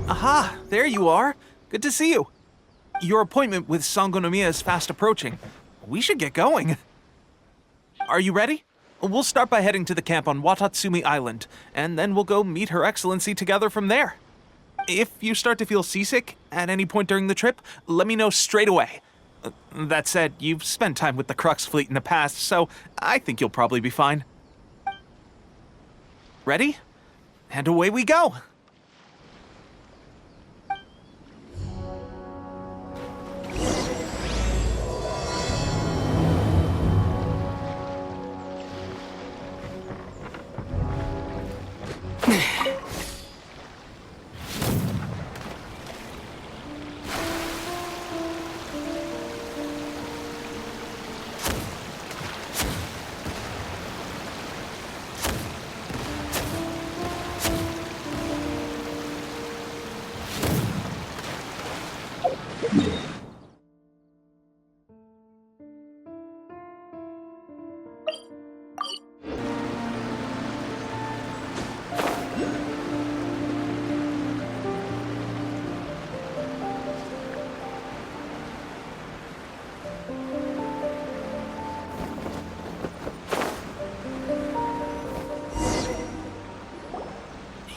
Aha, there you are. Good to see you. Your appointment with Sangonomiya is fast approaching. We should get going. Are you ready? We'll start by heading to the camp on Watatsumi Island, and then we'll go meet Her Excellency together from there. If you start to feel seasick at any point during the trip, let me know straight away. That said, you've spent time with the Crux fleet in the past, so I think you'll probably be fine. Ready? And away we go!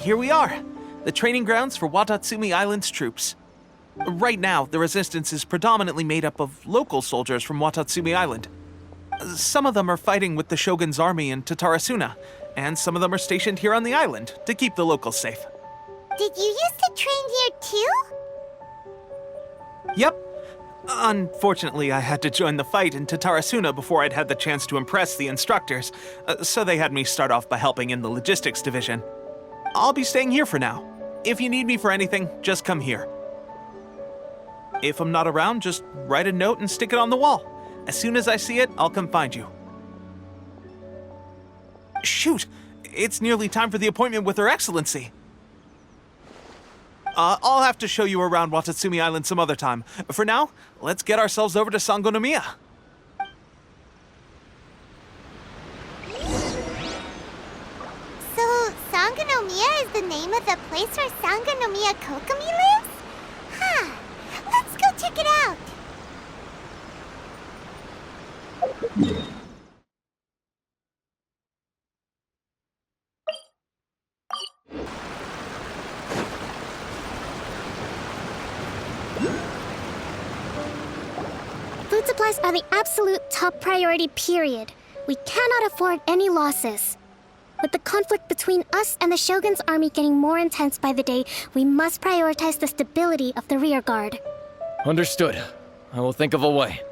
Here we are, the training grounds for Watatsumi Island's troops. Right now, the resistance is predominantly made up of local soldiers from Watatsumi Island. Some of them are fighting with the Shogun's army in Tatarasuna, and some of them are stationed here on the island to keep the locals safe. Did you used to train here too? Yep. Unfortunately, I had to join the fight in Tatarasuna before I'd had the chance to impress the instructors, so they had me start off by helping in the logistics division. I'll be staying here for now. If you need me for anything, just come here. If I'm not around, just write a note and stick it on the wall. As soon as I see it, I'll come find you. Shoot! It's nearly time for the appointment with Her Excellency. I'll have to show you around Watatsumi Island some other time. For now, let's get ourselves over to Sangonomiya. So, Sangonomiya is the name of the place where Sangonomiya Kokomi lives? Huh. Let's go check it out. Food supplies are the absolute top priority, period. We cannot afford any losses. With the conflict between us and the Shogun's army getting more intense by the day, we must prioritize the stability of the rear guard. Understood. I will think of a way.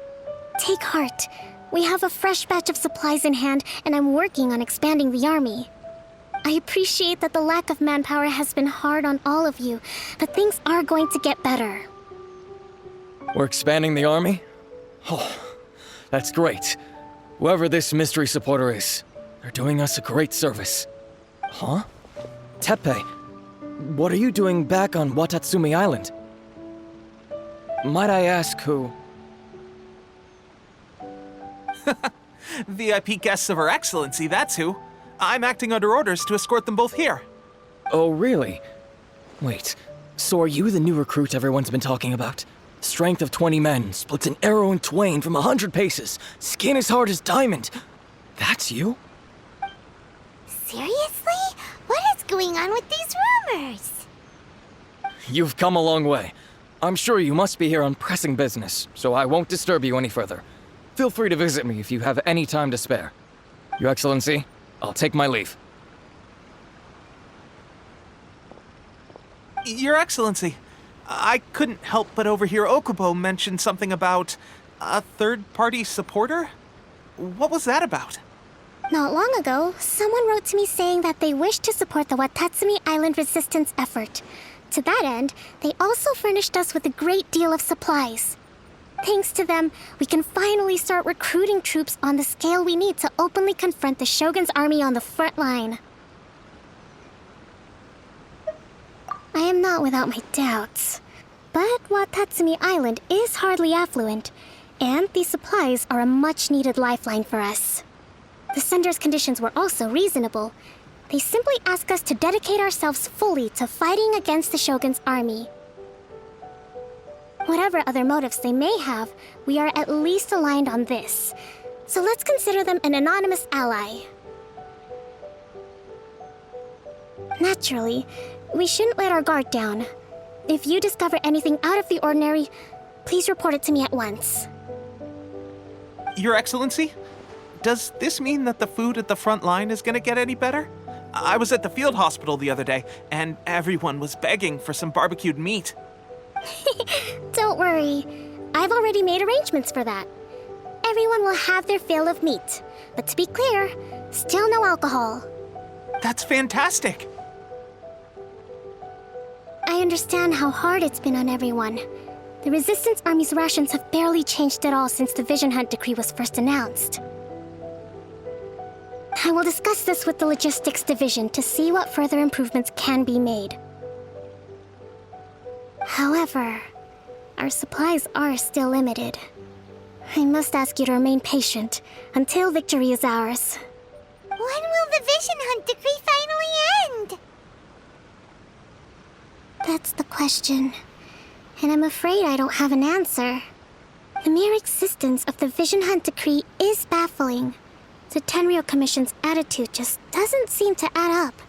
Take heart. We have a fresh batch of supplies in hand, and I'm working on expanding the army. I appreciate that the lack of manpower has been hard on all of you, but things are going to get better. We're expanding the army? Oh, that's great. Whoever this mystery supporter is, they're doing us a great service. Huh? Teppei, what are you doing back on Watatsumi Island? Might I ask who? VIP guests of Her Excellency, that's who. I'm acting under orders to escort them both here. Oh, really? Wait, so are you the new recruit everyone's been talking about? Strength of 20 men, splits an arrow in twain from 100 paces, skin as hard as diamond. That's you? Seriously? What is going on with these rumors? You've come a long way. I'm sure you must be here on pressing business, so I won't disturb you any further. Feel free to visit me if you have any time to spare. Your Excellency, I'll take my leave. Your Excellency, I couldn't help but overhear Okubo mention something about a third-party supporter? What was that about? Not long ago, someone wrote to me saying that they wish to support the Watatsumi Island resistance effort. To that end, they also furnished us with a great deal of supplies. Thanks to them, we can finally start recruiting troops on the scale we need to openly confront the Shogun's army on the front line. I am not without my doubts. But Watatsumi Island is hardly affluent, and these supplies are a much-needed lifeline for us. The sender's conditions were also reasonable. They simply ask us to dedicate ourselves fully to fighting against the Shogun's army. Whatever other motives they may have, we are at least aligned on this. So let's consider them an anonymous ally. Naturally, we shouldn't let our guard down. If you discover anything out of the ordinary, please report it to me at once. Your Excellency, does this mean that the food at the front line is gonna get any better? I was at the field hospital the other day, and everyone was begging for some barbecued meat. Don't worry. I've already made arrangements for that. Everyone will have their fill of meat. But to be clear, still no alcohol. That's fantastic! I understand how hard it's been on everyone. The Resistance Army's rations have barely changed at all since the Vision Hunt decree was first announced. I will discuss this with the Logistics Division to see what further improvements can be made. However, our supplies are still limited. I must ask you to remain patient until victory is ours. When will the Vision Hunt decree finally end? That's the question. And I'm afraid I don't have an answer. The mere existence of the Vision Hunt decree is baffling. The Tenryou Commission's attitude just doesn't seem to add up,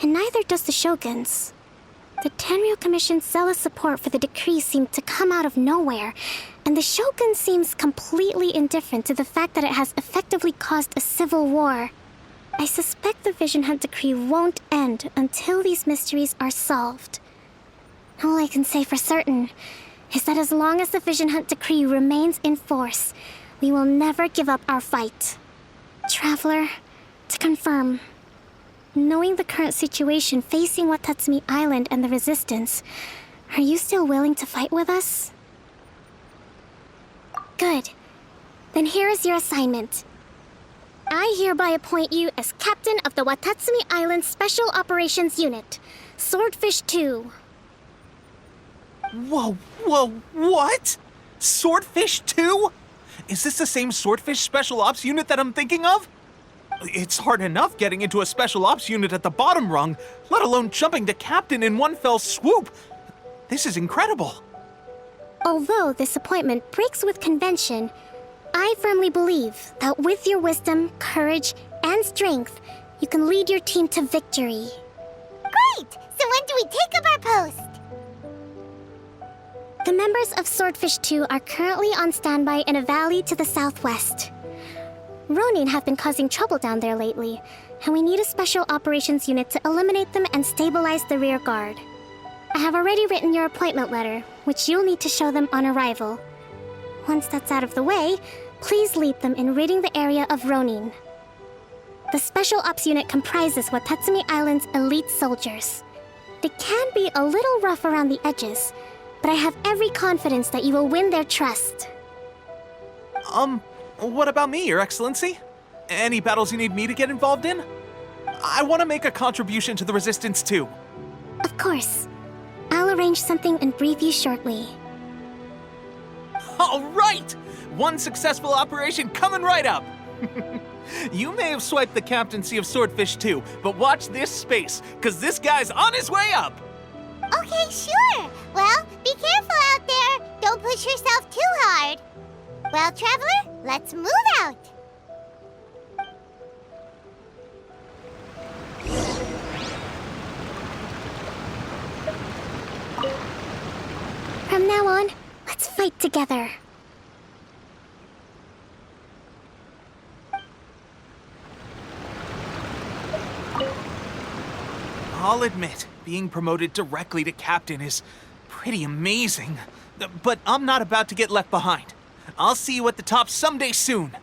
and neither does the Shogun's. The Tenryou Commission's zealous support for the decree seemed to come out of nowhere, and the Shogun seems completely indifferent to the fact that it has effectively caused a civil war. I suspect the Vision Hunt decree won't end until these mysteries are solved. All I can say for certain is that as long as the Vision Hunt decree remains in force, we will never give up our fight. Traveler, to confirm, knowing the current situation facing Watatsumi Island and the Resistance, are you still willing to fight with us? Good. Then here is your assignment. I hereby appoint you as captain of the Watatsumi Island Special Operations Unit, Swordfish 2. Whoa, what? Swordfish 2? Is this the same Swordfish Special Ops unit that I'm thinking of? It's hard enough getting into a Special Ops unit at the bottom rung, let alone jumping to captain in one fell swoop. This is incredible. Although this appointment breaks with convention, I firmly believe that with your wisdom, courage, and strength, you can lead your team to victory. Great! So when do we take up our post? The members of Swordfish 2 are currently on standby in a valley to the southwest. Ronin have been causing trouble down there lately, and we need a special operations unit to eliminate them and stabilize the rear guard. I have already written your appointment letter, which you'll need to show them on arrival. Once that's out of the way, please lead them in ridding the area of Ronin. The Special Ops unit comprises Watatsumi Island's elite soldiers. They can be a little rough around the edges, but I have every confidence that you will win their trust. What about me, Your Excellency? Any battles you need me to get involved in? I want to make a contribution to the Resistance too. Of course. I'll arrange something and brief you shortly. All right! One successful operation coming right up! You may have swiped the captaincy of Swordfish 2, but watch this space, because this guy's on his way up! Okay, sure. Well, be careful out there. Don't push yourself too hard. Well, Traveler, let's move out. From now on, let's fight together. I'll admit, being promoted directly to captain is pretty amazing. But I'm not about to get left behind. I'll see you at the top someday soon.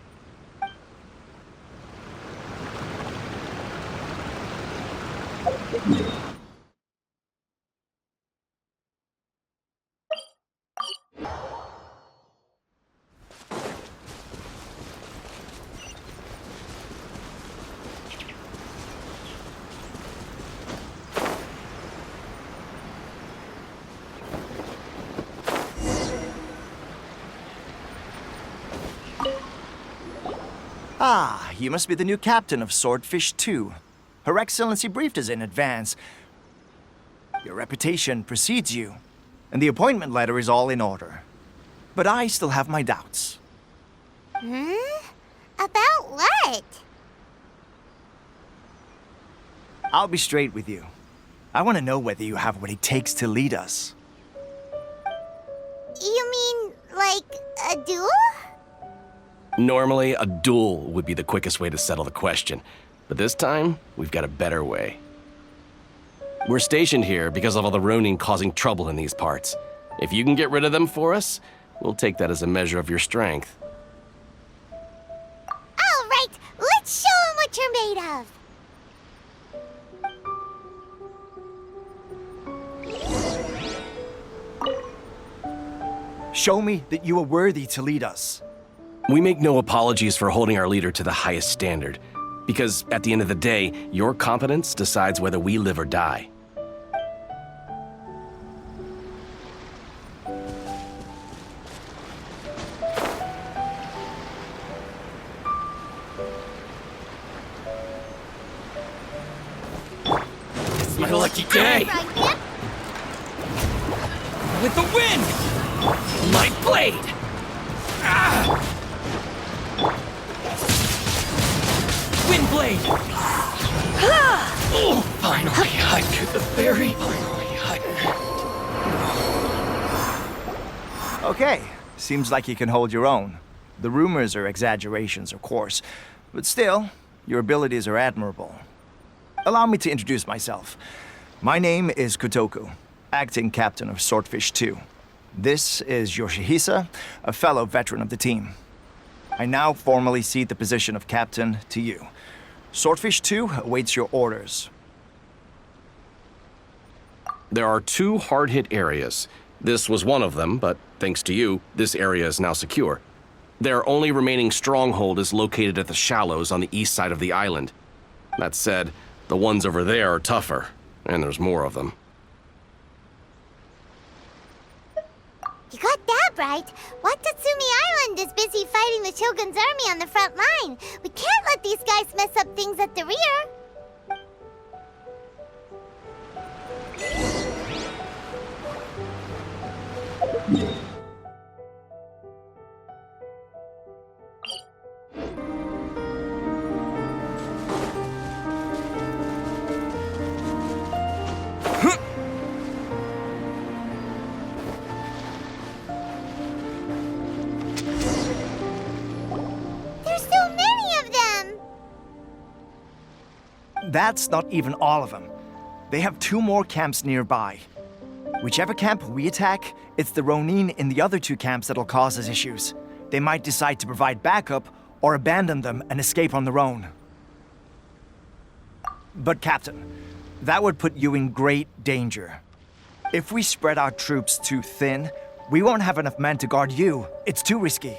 Ah, you must be the new captain of Swordfish 2. Her Excellency briefed us in advance. Your reputation precedes you, and the appointment letter is all in order. But I still have my doubts. About what? I'll be straight with you. I want to know whether you have what it takes to lead us. You mean, like, a duel? Normally, a duel would be the quickest way to settle the question, but this time, we've got a better way. We're stationed here because of all the Ronin causing trouble in these parts. If you can get rid of them for us, we'll take that as a measure of your strength. All right, let's show 'em what you're made of. Show me that you are worthy to lead us. We make no apologies for holding our leader to the highest standard, because at the end of the day, your competence decides whether we live or die. It's my lucky day! Frogman? With the wind! My blade! Ah! Wind blade! Oh, finally, I get the berry. Finally, Okay, seems like you can hold your own. The rumors are exaggerations, of course, but still, your abilities are admirable. Allow me to introduce myself. My name is Kotoku, acting captain of Swordfish 2. This is Yoshihisa, a fellow veteran of the team. I now formally cede the position of captain to you. Swordfish 2 awaits your orders. There are 2 hard-hit areas. This was one of them, but thanks to you, this area is now secure. Their only remaining stronghold is located at the shallows on the east side of the island. That said, the ones over there are tougher, and there's more of them. You got that right. Watatsumi Island is busy fighting the Shogun's army on the front line. We can't let these guys mess up things at the rear. There's so many of them. That's not even all of them. They have 2 more camps nearby. Whichever camp we attack, it's the Ronin in the other 2 camps that'll cause us issues. They might decide to provide backup or abandon them and escape on their own. But Captain, that would put you in great danger. If we spread our troops too thin, we won't have enough men to guard you. It's too risky.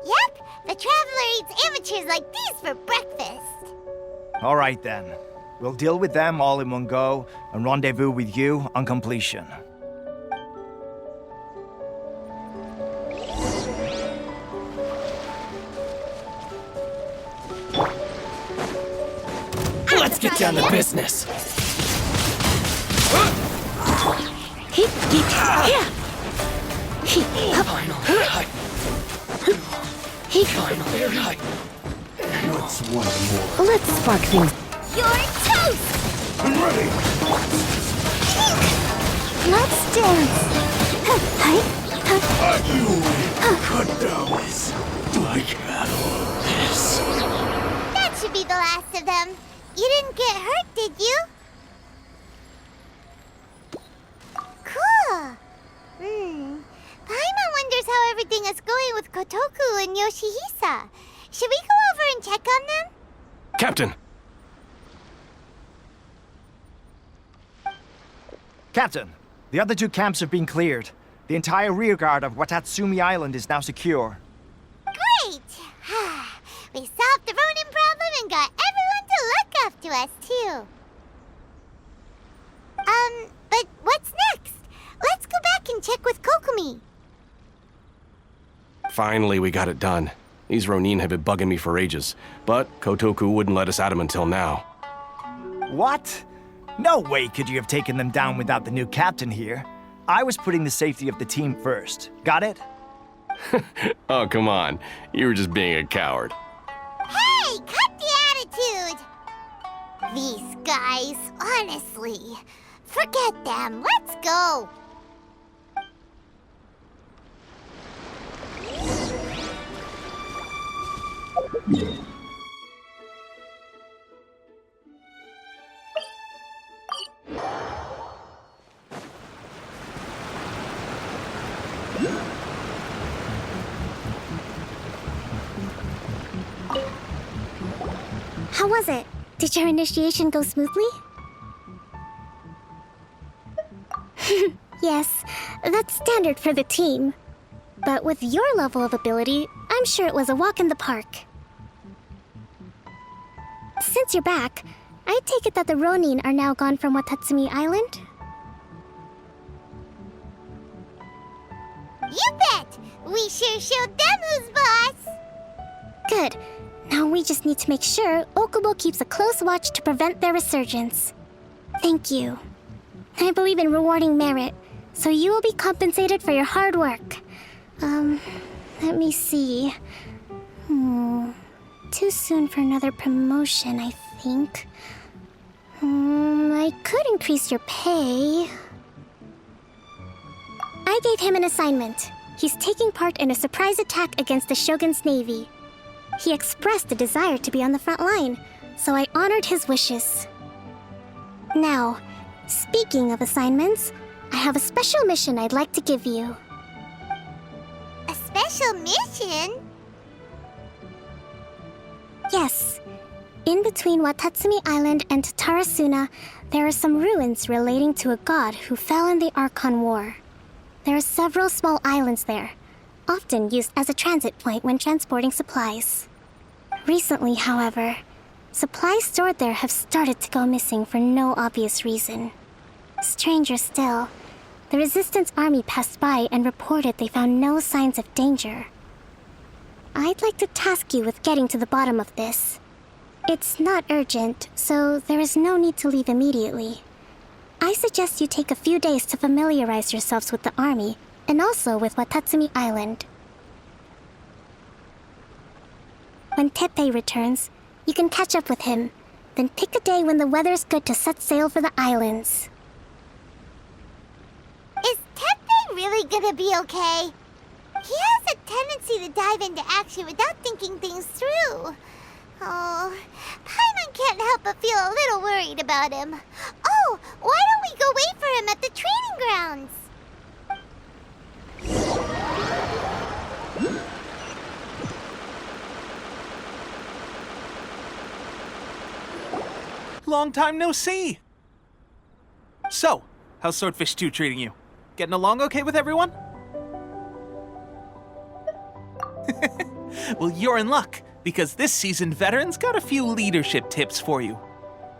Yep, the Traveler eats amateurs like these for breakfast. All right then. We'll deal with them all in one go and rendezvous with you on completion. Let's get down to business. Finally. Let's spark things. You're toast! Let's dance. That should be the last of them. You didn't get hurt, did you? Cool. Paimon wonders how everything is going with Kotoku and Yoshihisa. Should we go over and check on them? Captain! Captain, the other 2 camps have been cleared. The entire rearguard of Watatsumi Island is now secure. Great! We solved the Ronin problem and got everyone to look after us, too. But what's next? Let's go back and check with Kokumi. Finally, we got it done. These Ronin have been bugging me for ages, but Kotoku wouldn't let us at him until now. What? No way could you have taken them down without the new captain here. I was putting the safety of the team first. Got it? Oh, come on. You were just being a coward. Hey, cut the attitude! These guys, honestly. Forget them. Let's go. How was it? Did your initiation go smoothly? Yes, that's standard for the team. But with your level of ability, I'm sure it was a walk in the park. Since you're back, I take it that the Ronin are now gone from Watatsumi Island? You bet! We sure showed them who's boss! Good. Now we just need to make sure Okubo keeps a close watch to prevent their resurgence. Thank you. I believe in rewarding merit, so you will be compensated for your hard work. Let me see. Too soon for another promotion, I think. I could increase your pay. I gave him an assignment. He's taking part in a surprise attack against the Shogun's navy. He expressed a desire to be on the front line, so I honored his wishes. Now, speaking of assignments, I have a special mission I'd like to give you. A special mission? Yes. In between Watatsumi Island and Tarasuna, there are some ruins relating to a god who fell in the Archon War. There are several small islands there, often used as a transit point when transporting supplies. Recently, however, supplies stored there have started to go missing for no obvious reason. Stranger still, the Resistance Army passed by and reported they found no signs of danger. I'd like to task you with getting to the bottom of this. It's not urgent, so there is no need to leave immediately. I suggest you take a few days to familiarize yourselves with the army, and also with Watatsumi Island. When Teppei returns, you can catch up with him, then pick a day when the weather's good to set sail for the islands. Is Teppei really gonna be okay? He has a tendency to dive into action without thinking things through. Oh, Paimon can't help but feel a little worried about him. Oh, why don't we go wait for him at the training grounds? Long time no see. So, how's Swordfish 2 treating you? Getting along okay with everyone? Well, you're in luck, because this seasoned veteran's got a few leadership tips for you.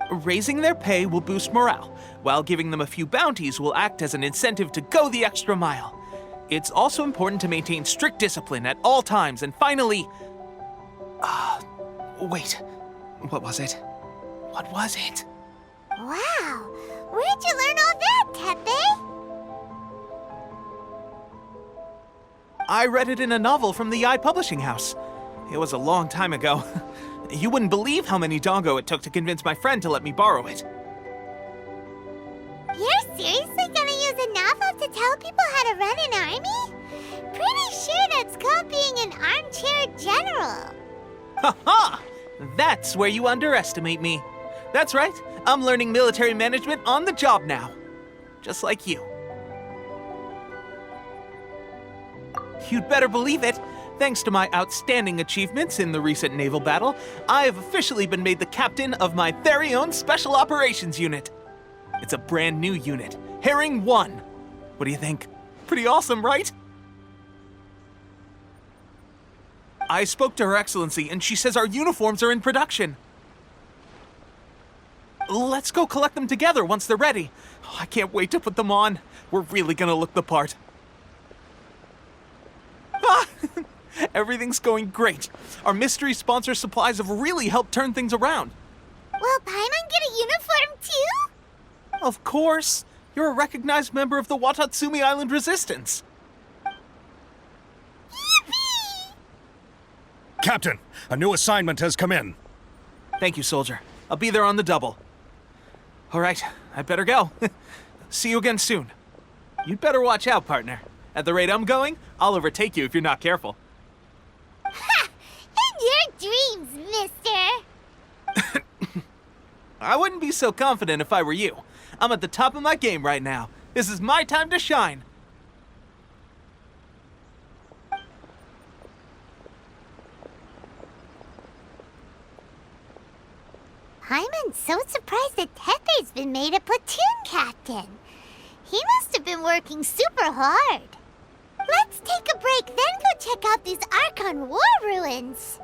Raising their pay will boost morale, while giving them a few bounties will act as an incentive to go the extra mile. It's also important to maintain strict discipline at all times, and finally... wait. What was it? What was it? Wow, where'd you learn all that, Teppei? I read it in a novel from the Yae Publishing House. It was a long time ago. You wouldn't believe how many Dongo it took to convince my friend to let me borrow it. You're seriously gonna use a novel to tell people how to run an army? Pretty sure that's called being an armchair general. Ha ha! That's where you underestimate me. That's right, I'm learning military management on the job now. Just like you. You'd better believe it. Thanks to my outstanding achievements in the recent naval battle, I have officially been made the captain of my very own Special Operations Unit. It's a brand new unit, Herring 1. What do you think? Pretty awesome, right? I spoke to Her Excellency, and she says our uniforms are in production. Let's go collect them together once they're ready. Oh, I can't wait to put them on. We're really gonna look the part. Ah! Everything's going great. Our mystery sponsor supplies have really helped turn things around. Will Paimon get a uniform too? Of course. You're a recognized member of the Watatsumi Island Resistance. Yippee! Captain, a new assignment has come in. Thank you, soldier. I'll be there on the double. All right, I'd better go. See you again soon. You'd better watch out, partner. At the rate I'm going, I'll overtake you if you're not careful. Ha! In your dreams, mister! I wouldn't be so confident if I were you. I'm at the top of my game right now. This is my time to shine. Paimon's so surprised that Tepe's been made a platoon captain. He must have been working super hard. Let's take a break, then go check out these Archon War ruins.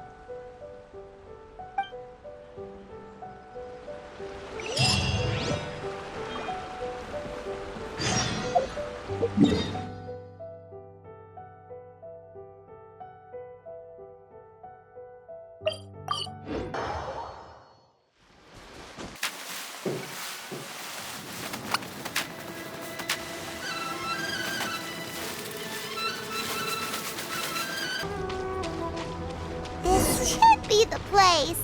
This should be the place.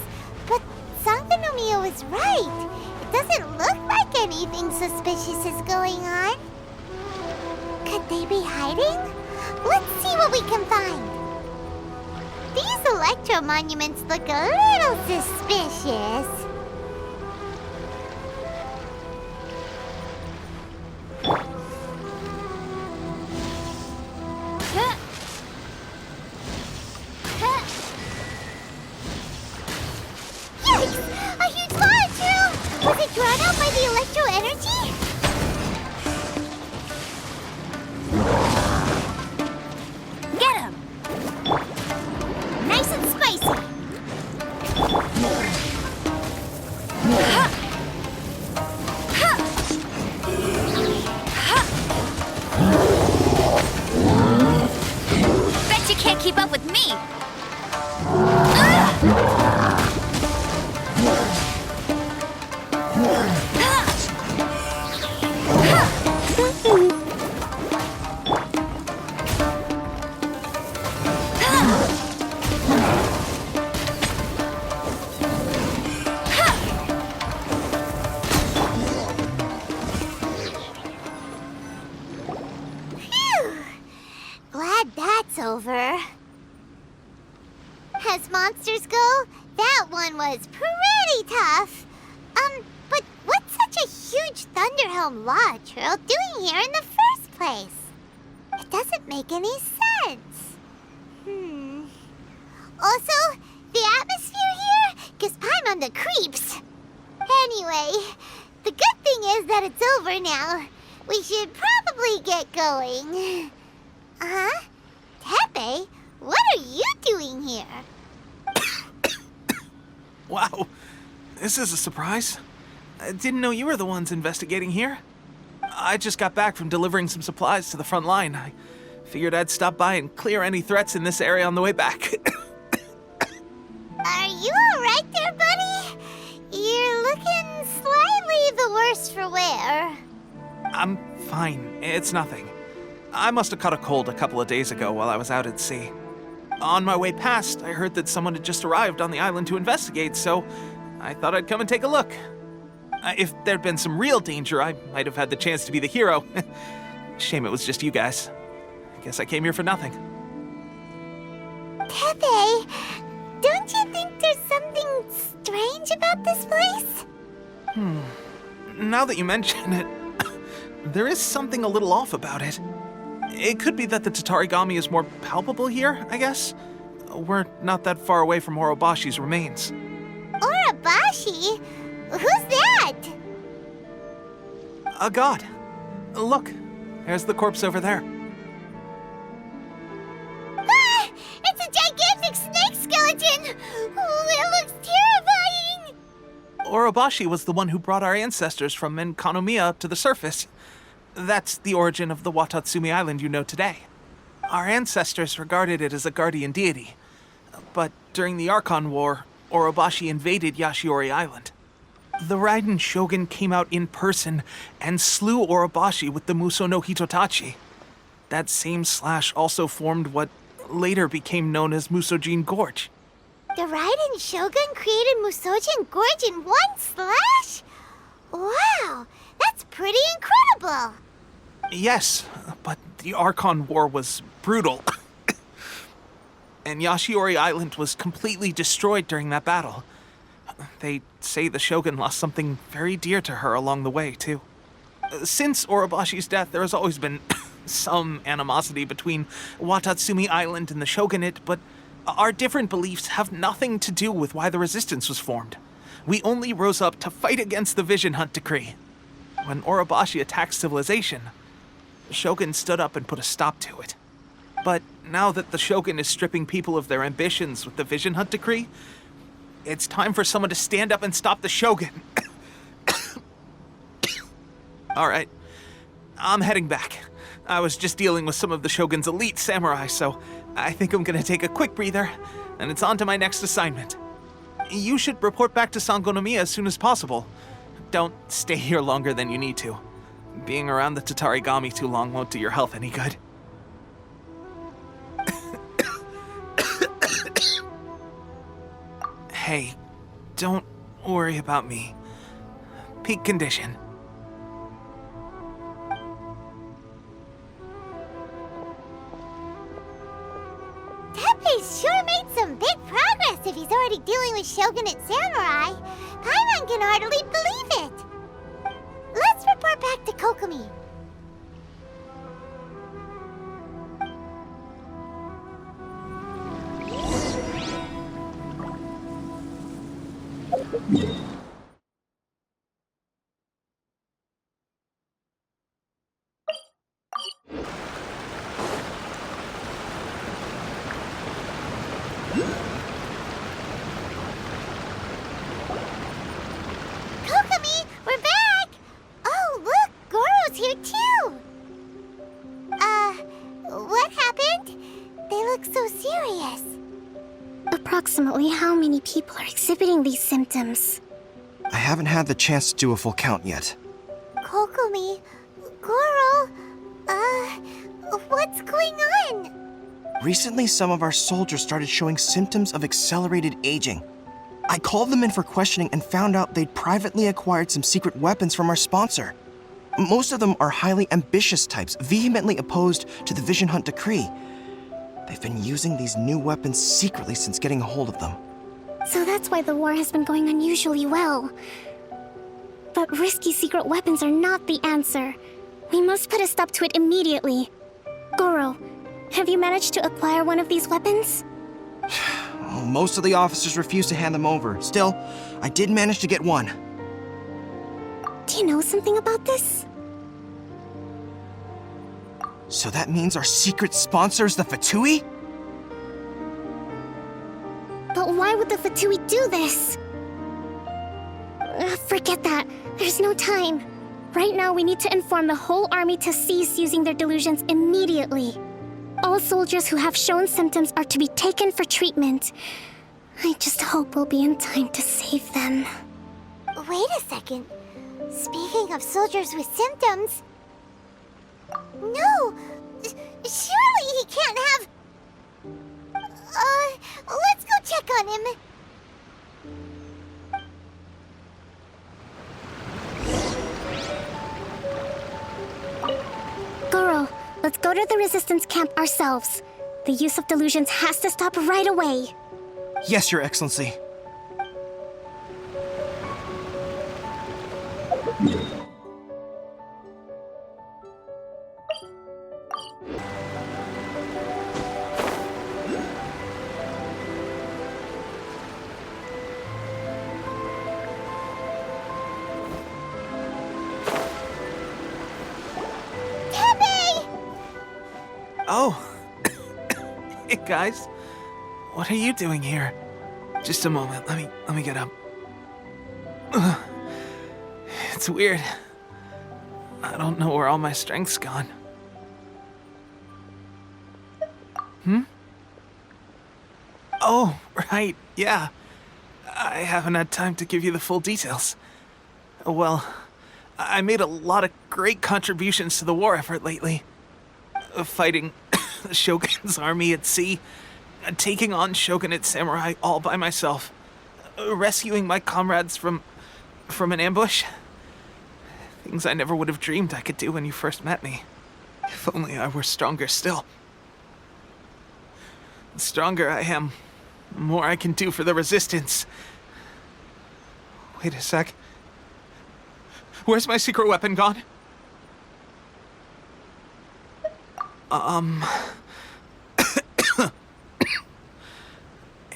But Sangonomiya was right. It doesn't look like anything suspicious is going on. Could they be hiding? Let's see what we can find. These electro monuments look a little suspicious. Yikes! A huge launch room! Was it drawn out by the electro energy? Get him! Nice and spicy! Bet you can't keep up with me! Phew! Glad that's over. As monsters go, that one was pretty tough. But what's such a huge Thunderhelm Lodge Earl doing here in the first place? It doesn't make any sense. Also, the atmosphere here gives Paimon the creeps. Anyway, the good thing is that it's over now. We should probably get going. Huh? Tepe, what are you doing here? Wow, this is a surprise. I didn't know you were the ones investigating here. I just got back from delivering some supplies to the front line. I figured I'd stop by and clear any threats in this area on the way back. Are you alright there, buddy? You're looking slightly the worse for wear. I'm fine. It's nothing. I must have caught a cold a couple of days ago while I was out at sea. On my way past, I heard that someone had just arrived on the island to investigate, so I thought I'd come and take a look. If there'd been some real danger, I might have had the chance to be the hero. Shame it was just you guys. I guess I came here for nothing. Tepe, don't you think there's something strange about this place? Now that you mention it, there is something a little off about it. It could be that the Tatarigami is more palpable here, I guess. We're not that far away from Orobashi's remains. Orobashi? Who's that? A god. Look, there's the corpse over there. Ah! It's a gigantic snake skeleton! Oh, it looks terrifying! Orobashi was the one who brought our ancestors from Menkanomiya up to the surface. That's the origin of the Watatsumi Island you know today. Our ancestors regarded it as a guardian deity. But during the Archon War, Orobashi invaded Yashiori Island. The Raiden Shogun came out in person and slew Orobashi with the Muso no Hitotachi. That same slash also formed what later became known as Musojin Gorge. The Raiden Shogun created Musojin Gorge in one slash? Wow, that's pretty incredible. Yes, but the Archon War was brutal. And Yashiori Island was completely destroyed during that battle. They say the Shogun lost something very dear to her along the way, too. Since Orobashi's death, there has always been some animosity between Watatsumi Island and the Shogunate, but our different beliefs have nothing to do with why the resistance was formed. We only rose up to fight against the Vision Hunt Decree. When Orobashi attacked civilization, the Shogun stood up and put a stop to it. But now that the Shogun is stripping people of their ambitions with the Vision Hunt Decree, it's time for someone to stand up and stop the Shogun. All right, I'm heading back. I was just dealing with some of the Shogun's elite samurai, so I think I'm gonna take a quick breather, and it's on to my next assignment. You should report back to Sangonomiya as soon as possible. Don't stay here longer than you need to. Being around the Tatarigami too long won't do your health any good. Hey, don't worry about me. Peak condition. Teppei's sure made some big progress if he's already dealing with Shogunate samurai. Paimon can hardly believe it. Let's report back to Kokomi. Kokomi, we're back! Oh, look, Goro's here too! What happened? They look so serious. Approximately how many people are exhibiting these symptoms? I haven't had the chance to do a full count yet. Kokomi, Goro, what's going on? Recently, some of our soldiers started showing symptoms of accelerated aging. I called them in for questioning and found out they'd privately acquired some secret weapons from our sponsor. Most of them are highly ambitious types, vehemently opposed to the Vision Hunt Decree. They've been using these new weapons secretly since getting a hold of them. So that's why the war has been going unusually well. But risky secret weapons are not the answer. We must put a stop to it immediately. Goro, have you managed to acquire one of these weapons? Well, most of the officers refused to hand them over. Still, I did manage to get one. Do you know something about this? So that means our secret sponsor is the Fatui? But why would the Fatui do this? Forget that. There's no time. Right now, we need to inform the whole army to cease using their delusions immediately. All soldiers who have shown symptoms are to be taken for treatment. I just hope we'll be in time to save them. Wait a second. Speaking of soldiers with symptoms... No! Surely he can't have... let's go check on him. Goro, let's go to the resistance camp ourselves. The use of delusions has to stop right away. Yes, Your Excellency. Oh. Hey, guys. What are you doing here? Just a moment. Let me get up. It's weird. I don't know where all my strength's gone. Oh, right, yeah. I haven't had time to give you the full details. Well, I made a lot of great contributions to the war effort lately. Fighting the Shogun's army at sea, taking on Shogunate samurai all by myself, rescuing my comrades from an ambush. Things I never would have dreamed I could do when you first met me. If only I were stronger still. The stronger I am, the more I can do for the Resistance. Wait a sec. Where's my secret weapon gone?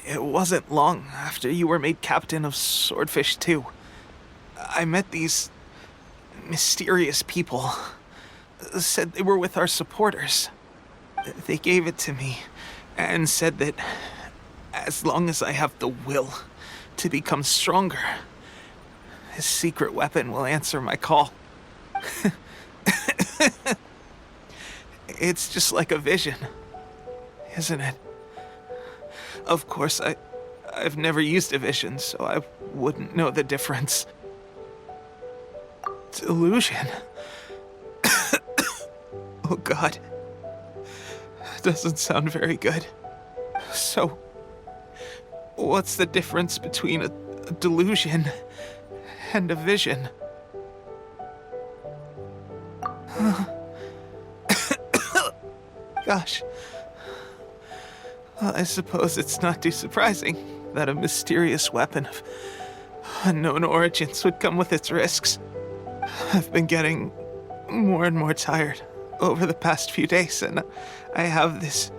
It wasn't long after you were made captain of Swordfish 2. I met these mysterious people. Said they were with our supporters. They gave it to me and said that as long as I have the will to become stronger, his secret weapon will answer my call. It's just like a vision, isn't it? Of course, I've never used a vision, so I wouldn't know the difference. Delusion. Oh God. Doesn't sound very good. So, what's the difference between a delusion and a vision? Gosh. Well, I suppose it's not too surprising that a mysterious weapon of unknown origins would come with its risks. I've been getting more and more tired over the past few days, and I have this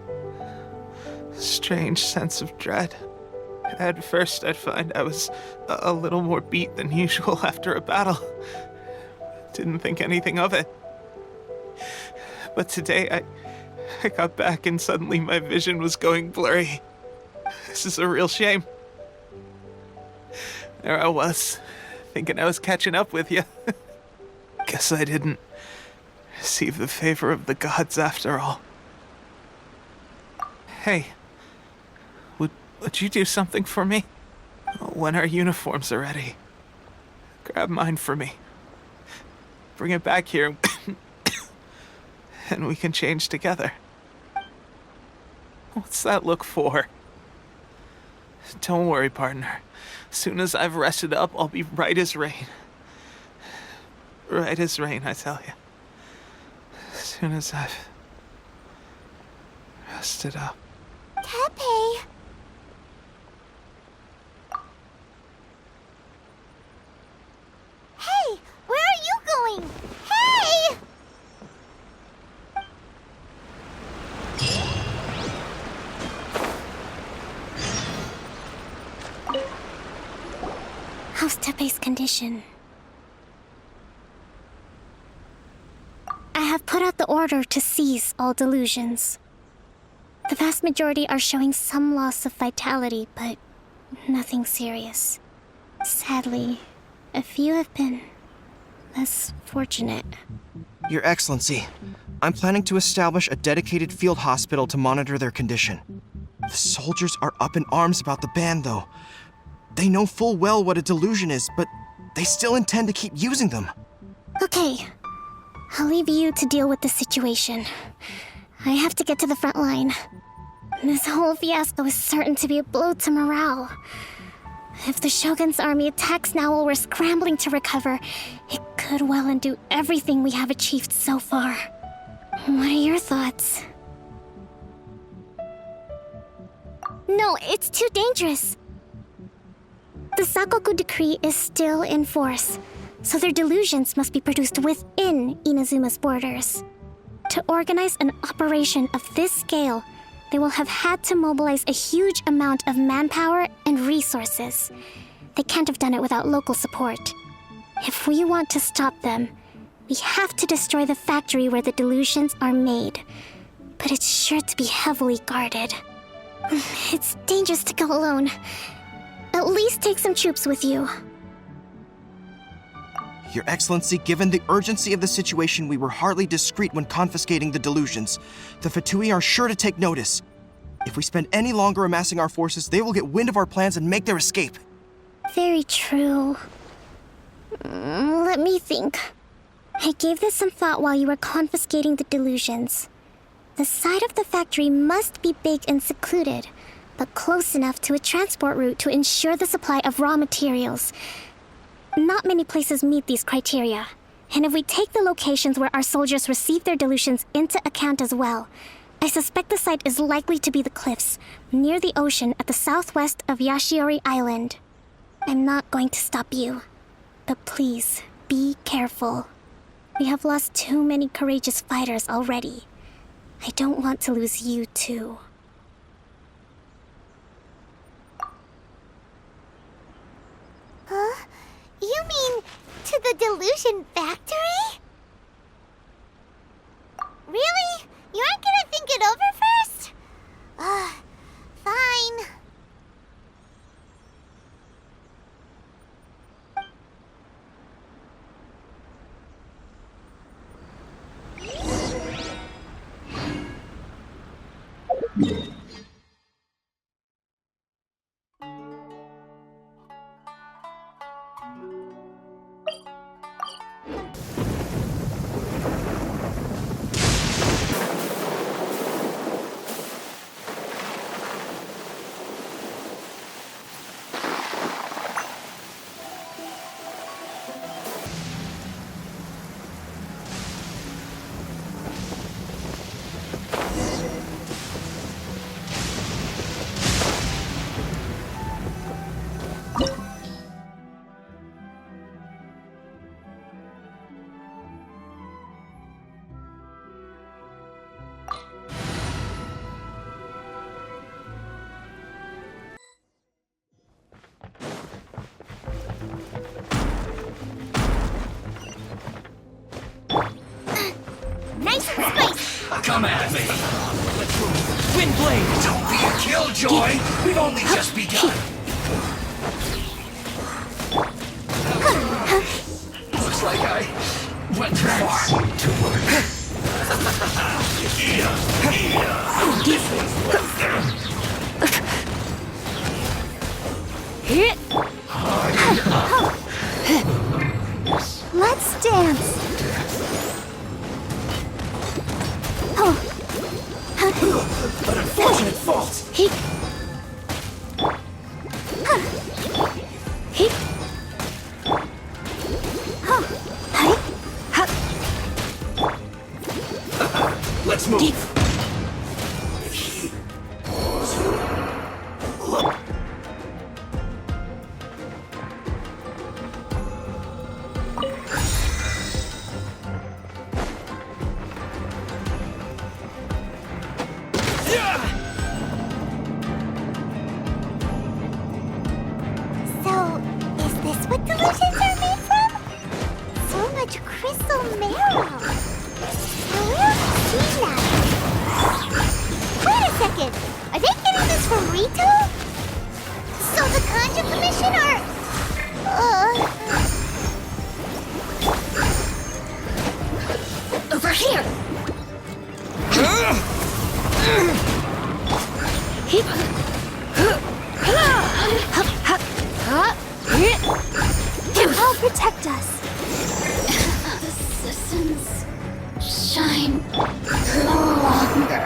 strange sense of dread. At first, I'd find I was a little more beat than usual after a battle. Didn't think anything of it. But today, I got back and suddenly my vision was going blurry. This is a real shame. There I was, thinking I was catching up with you. Guess I didn't receive the favor of the gods after all. Hey, would you do something for me? When our uniforms are ready, grab mine for me. Bring it back here, and we can change together. What's that look for? Don't worry, partner. As soon as I've rested up, I'll be right as rain. Right as rain, I tell you. As soon as I've rested up. Teppei! Hey! Where are you going? Hey! How's Teppei's condition? I have put out the order to seize all delusions. The vast majority are showing some loss of vitality, but nothing serious. Sadly, a few have been less fortunate. Your Excellency, I'm planning to establish a dedicated field hospital to monitor their condition. The soldiers are up in arms about the ban, though. They know full well what a delusion is, but they still intend to keep using them. Okay, I'll leave you to deal with the situation. I have to get to the front line. This whole fiasco is certain to be a blow to morale. If the Shogun's army attacks now while we're scrambling to recover, it could well undo everything we have achieved so far. What are your thoughts? No, it's too dangerous. The Sakoku decree is still in force, so their delusions must be produced within Inazuma's borders. To organize an operation of this scale, they will have had to mobilize a huge amount of manpower and resources. They can't have done it without local support. If we want to stop them, we have to destroy the factory where the delusions are made. But it's sure to be heavily guarded. It's dangerous to go alone. At least take some troops with you. Your Excellency, given the urgency of the situation, we were hardly discreet when confiscating the delusions. The Fatui are sure to take notice. If we spend any longer amassing our forces, they will get wind of our plans and make their escape. Very true. Let me think. I gave this some thought while you were confiscating the delusions. The side of the factory must be big and secluded, but close enough to a transport route to ensure the supply of raw materials. Not many places meet these criteria, and if we take the locations where our soldiers receive their delusions into account as well, I suspect the site is likely to be the cliffs, near the ocean at the southwest of Yashiori Island. I'm not going to stop you, but please, be careful. We have lost too many courageous fighters already. I don't want to lose you too. Huh? You mean to the delusion factory? Really? You aren't gonna think it over first? Fine. Nice and spicy! Come at me! Windblade! Don't be a killjoy! We've only just begun! Looks like I went too far. Let's dance. An unfortunate fault! Let's move! So, is this what delusions are made from? So much crystal marrow. Now, where have I seen that? Wait a second. Are they getting this from Rito? So the Kanji Commission are... Over here. I'll protect us. The citizens shine no longer.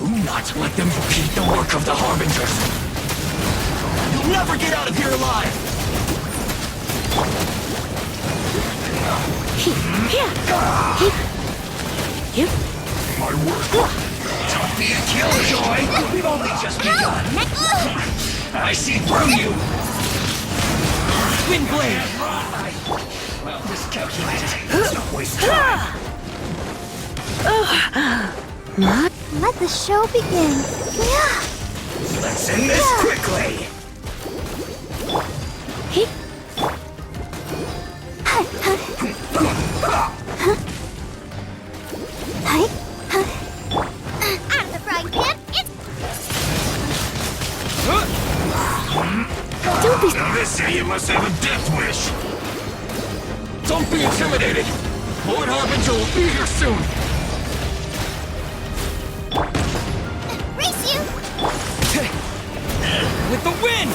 Do not let them repeat the work of the Harbingers. You'll never get out of here alive. My work. Don't be a killjoy. We've only just begun. I see through you. Wind blade! Well, miscalculated. Let's not waste time. Let the show begin. Let's end this quickly. Out of the frying pan, it's Now this idiot must have a death wish. Don't be intimidated! Lord Harbinger will be here soon! race you. With the wind!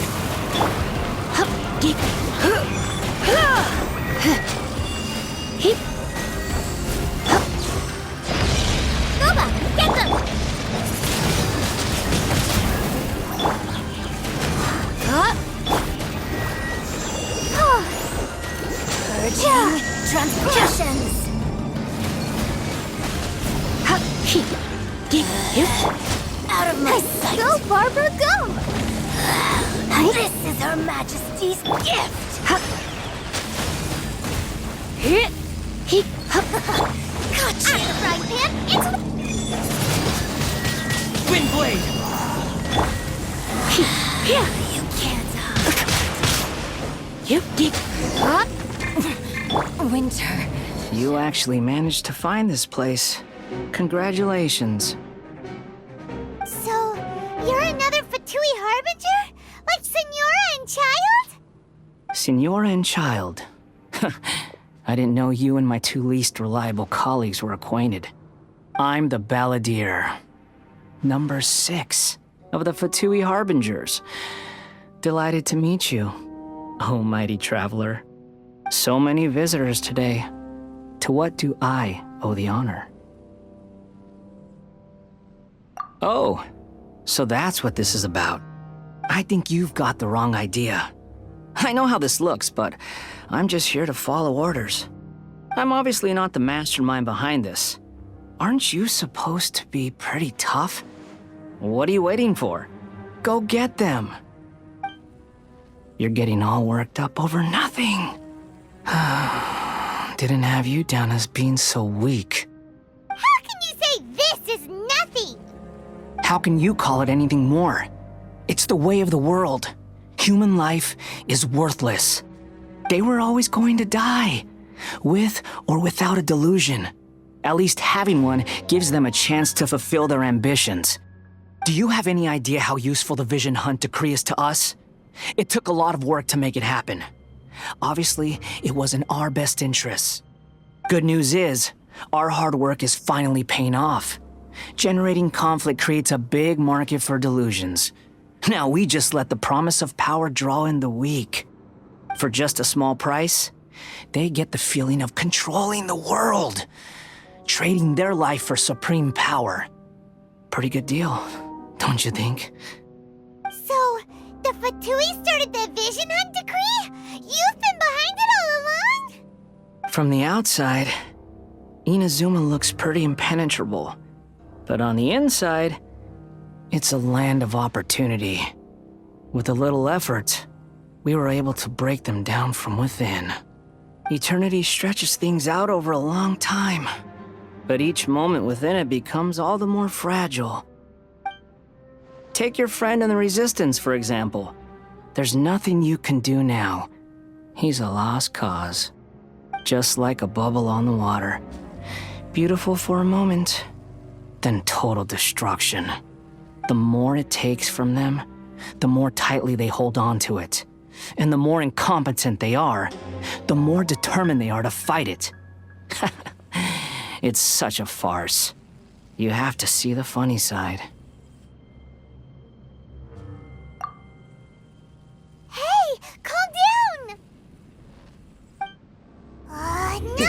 Nova, get them. Purging transgressions. Out of my sight. Go, Barbara, go. This is Her Majesty's gift. Gotcha. Out of the frying pan, into the... Wind blade! You can't, Winter, you actually managed to find this place. Congratulations. So, you're another Fatui Harbinger? Like Signora and Child? Signora and Child. I didn't know you and my two least reliable colleagues were acquainted. I'm the Balladeer. Number 6 of the Fatui Harbingers. Delighted to meet you, oh mighty traveler. So many visitors today. To what do I owe the honor? Oh, so that's what this is about. I think you've got the wrong idea. I know how this looks, but I'm just here to follow orders. I'm obviously not the mastermind behind this. Aren't you supposed to be pretty tough? What are you waiting for? Go get them. You're getting all worked up over nothing. Didn't have you down as being so weak. How can you say this is nothing? How can you call it anything more? It's the way of the world. Human life is worthless. They were always going to die, with or without a delusion. At least having one gives them a chance to fulfill their ambitions. Do you have any idea how useful the Vision Hunt decree is to us? It took a lot of work to make it happen. Obviously, it was in our best interests. Good news is, our hard work is finally paying off. Generating conflict creates a big market for delusions. Now we just let the promise of power draw in the weak. For just a small price, they get the feeling of controlling the world, trading their life for supreme power. Pretty good deal, don't you think? So, the Fatui started the Vision Hunt decree? You've been behind it all along? From the outside, Inazuma looks pretty impenetrable. But on the inside, it's a land of opportunity. With a little effort, we were able to break them down from within. Eternity stretches things out over a long time, but each moment within it becomes all the more fragile. Take your friend in the Resistance, for example. There's nothing you can do now. He's a lost cause. Just like a bubble on the water. Beautiful for a moment, then total destruction. The more it takes from them, the more tightly they hold on to it. And the more incompetent they are, the more determined they are to fight it. It's such a farce. You have to see the funny side. Hey, calm down! No!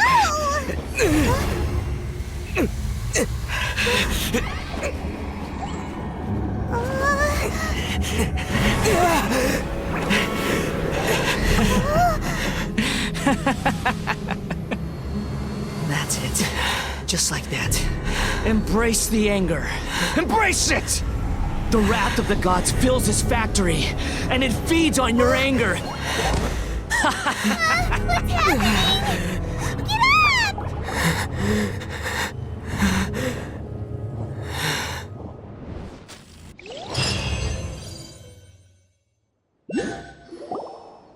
That's it. Just like that. Embrace the anger. Embrace it! The wrath of the gods fills his factory, and it feeds on your anger. What's happening? Get up!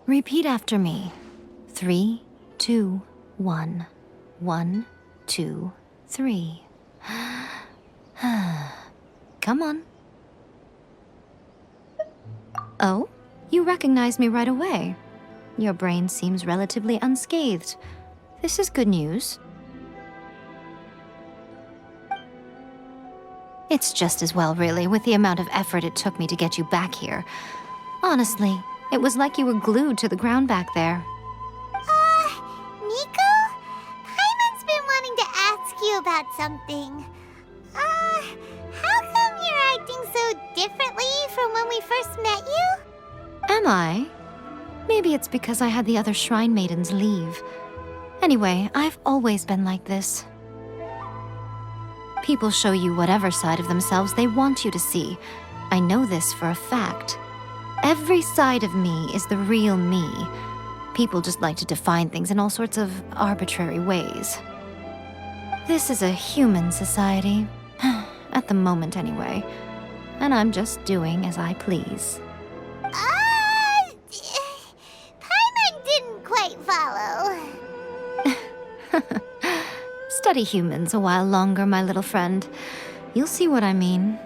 Repeat after me. 3, 2, 1. 1, 2, 3. Come on. Oh, you recognize me right away. Your brain seems relatively unscathed. This is good news. It's just as well, really, with the amount of effort it took me to get you back here. Honestly, it was like you were glued to the ground back there. Nico? Paimon's been wanting to ask you about something. How come you're acting so differently from when we first met you? Am I? Maybe it's because I had the other Shrine Maidens leave. Anyway, I've always been like this. People show you whatever side of themselves they want you to see. I know this for a fact. Every side of me is the real me. People just like to define things in all sorts of arbitrary ways. This is a human society. At the moment, anyway. And I'm just doing as I please. Paimon didn't quite follow. Study humans a while longer, my little friend. You'll see what I mean.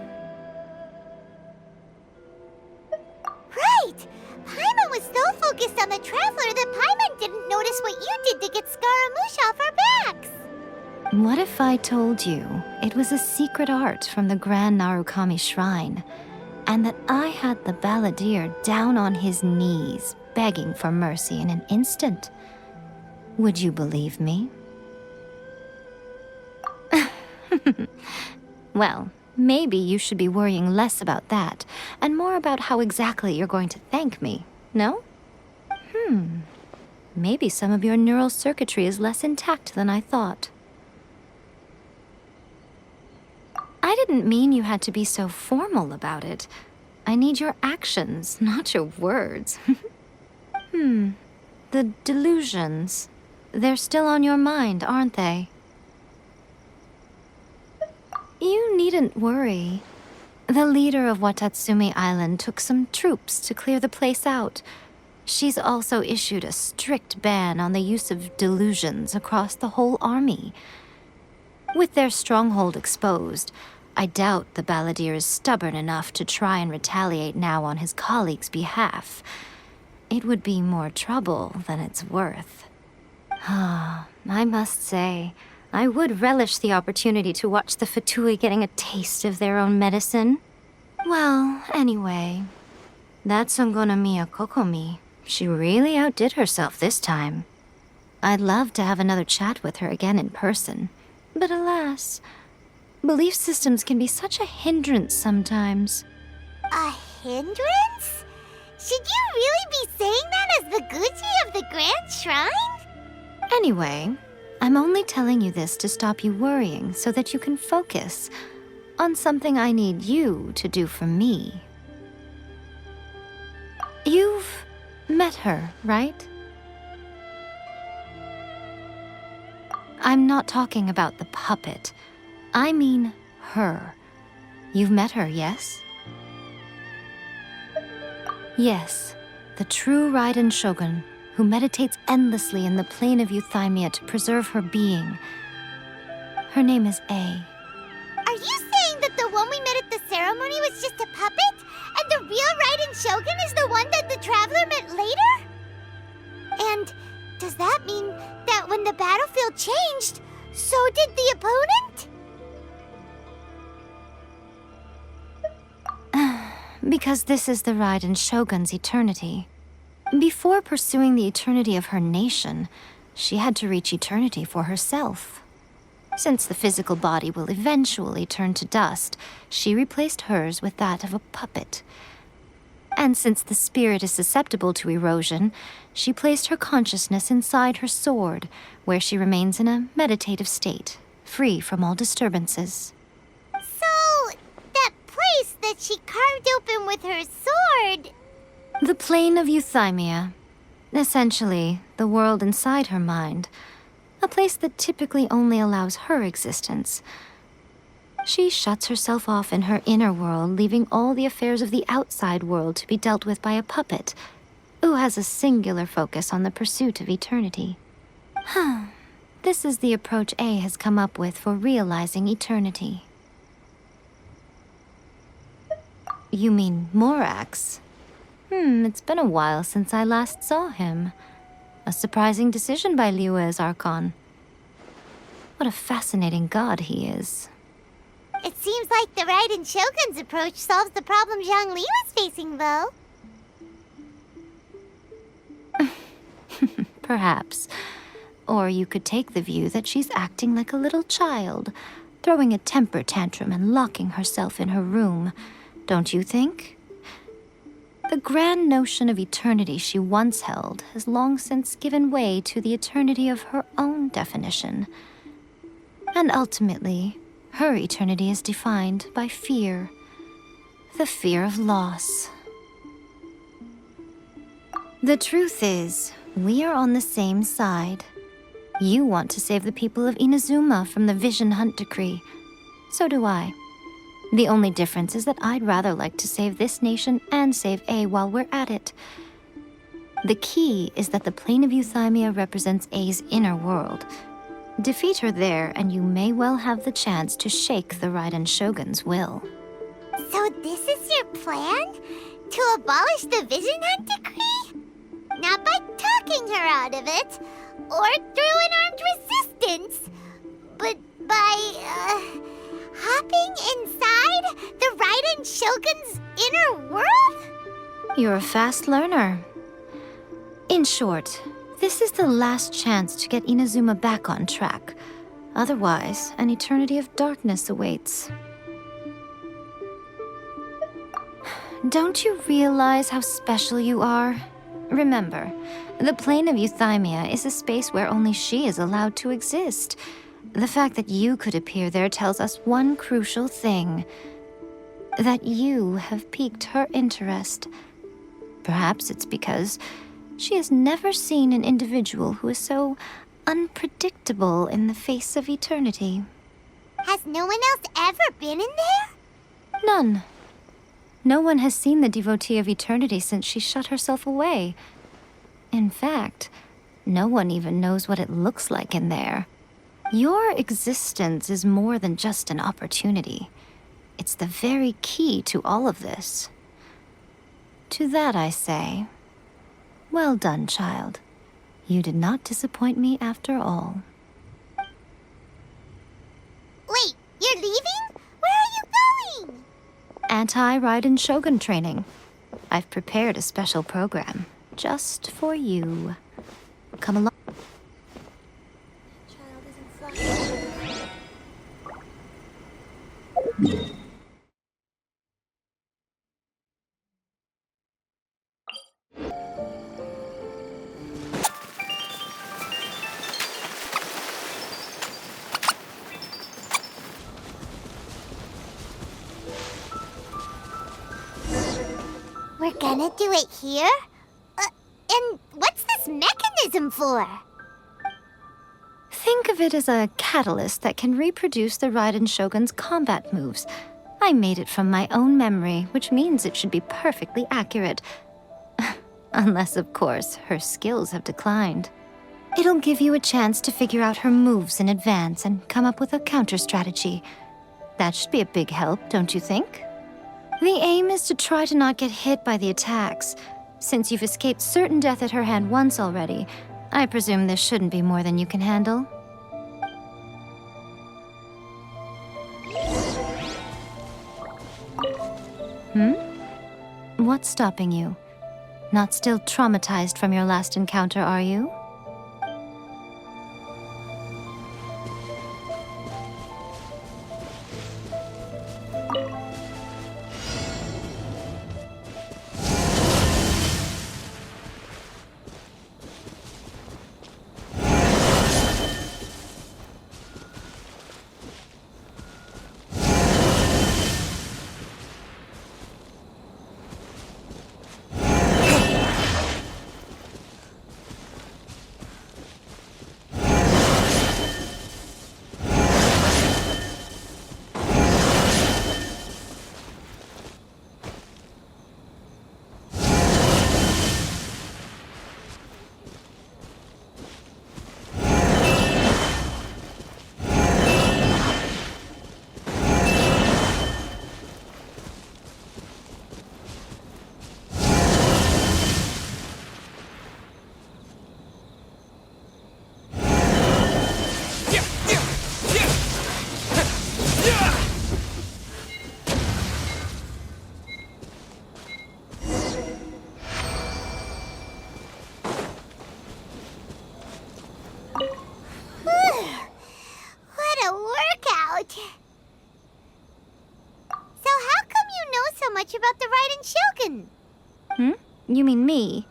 Right! Paimon was so focused on the Traveler that Paimon didn't notice what you did to get Scaramouche off our backs. What if I told you it was a secret art from the Grand Narukami Shrine, and that I had the balladeer down on his knees, begging for mercy in an instant? Would you believe me? Well, maybe you should be worrying less about that, and more about how exactly you're going to thank me, no? Maybe some of your neural circuitry is less intact than I thought. I didn't mean you had to be so formal about it. I need your actions, not your words. The delusions. They're still on your mind, aren't they? You needn't worry. The leader of Watatsumi Island took some troops to clear the place out. She's also issued a strict ban on the use of delusions across the whole army. With their stronghold exposed, I doubt the balladeer is stubborn enough to try and retaliate now on his colleagues' behalf. It would be more trouble than it's worth. I must say, I would relish the opportunity to watch the Fatui getting a taste of their own medicine. Well, anyway, that Sangonomiya Kokomi, she really outdid herself this time. I'd love to have another chat with her again in person. But alas, belief systems can be such a hindrance sometimes. A hindrance? Should you really be saying that as the Gucci of the Grand Shrine? Anyway, I'm only telling you this to stop you worrying so that you can focus on something I need you to do for me. You've met her, right? I'm not talking about the puppet. I mean her. You've met her, yes? Yes, the true Raiden Shogun, who meditates endlessly in the plane of Euthymia to preserve her being. Her name is A. Are you saying that the one we met at the ceremony was just a puppet? And the real Raiden Shogun is the one that the Traveler met later? And does that mean that when the battlefield changed, so did the opponent? Because this is the Raiden Shogun's eternity. Before pursuing the eternity of her nation, she had to reach eternity for herself. Since the physical body will eventually turn to dust, she replaced hers with that of a puppet. And since the spirit is susceptible to erosion, she placed her consciousness inside her sword, where she remains in a meditative state, free from all disturbances. So, that place that she carved open with her sword... The plane of euthymia. Essentially, the world inside her mind. A place that typically only allows her existence. She shuts herself off in her inner world, leaving all the affairs of the outside world to be dealt with by a puppet, who has a singular focus on the pursuit of eternity. This is the approach A has come up with for realizing eternity. You mean Morax? It's been a while since I last saw him. A surprising decision by Liyue's Archon. What a fascinating god he is. It seems like the Raiden Shogun's approach solves the problem Zhongli was facing, though. Perhaps. Or you could take the view that she's acting like a little child, throwing a temper tantrum and locking herself in her room. Don't you think? The grand notion of eternity she once held has long since given way to the eternity of her own definition. And ultimately, her eternity is defined by fear. The fear of loss. The truth is, we are on the same side. You want to save the people of Inazuma from the Vision Hunt decree. So do I. The only difference is that I'd rather like to save this nation and save A while we're at it. The key is that the plane of euthymia represents A's inner world. Defeat her there, and you may well have the chance to shake the Raiden Shogun's will. So this is your plan? To abolish the Vision Hunt decree? Not by talking her out of it, or through an armed resistance, but by, hopping inside the Raiden Shogun's inner world? You're a fast learner. In short, this is the last chance to get Inazuma back on track. Otherwise, an eternity of darkness awaits. Don't you realize how special you are? Remember, the plane of euthymia is a space where only she is allowed to exist. The fact that you could appear there tells us one crucial thing. That you have piqued her interest. Perhaps it's because she has never seen an individual who is so unpredictable in the face of eternity. Has no one else ever been in there? None. No one has seen the devotee of eternity since she shut herself away. In fact, no one even knows what it looks like in there. Your existence is more than just an opportunity. It's the very key to all of this. To that I say, well done, child. You did not disappoint me after all. Wait, you're leaving? Where are you going? Anti-Raiden Shogun training. I've prepared a special program just for you. Come along. We're gonna do it here? And what's this mechanism for? Think of it as a catalyst that can reproduce the Raiden Shogun's combat moves. I made it from my own memory, which means it should be perfectly accurate. Unless, of course, her skills have declined. It'll give you a chance to figure out her moves in advance and come up with a counter-strategy. That should be a big help, don't you think? The aim is to try to not get hit by the attacks. Since you've escaped certain death at her hand once already, I presume this shouldn't be more than you can handle. What's stopping you? Not still traumatized from your last encounter, are you? much about the Raiden Shogun. You mean me?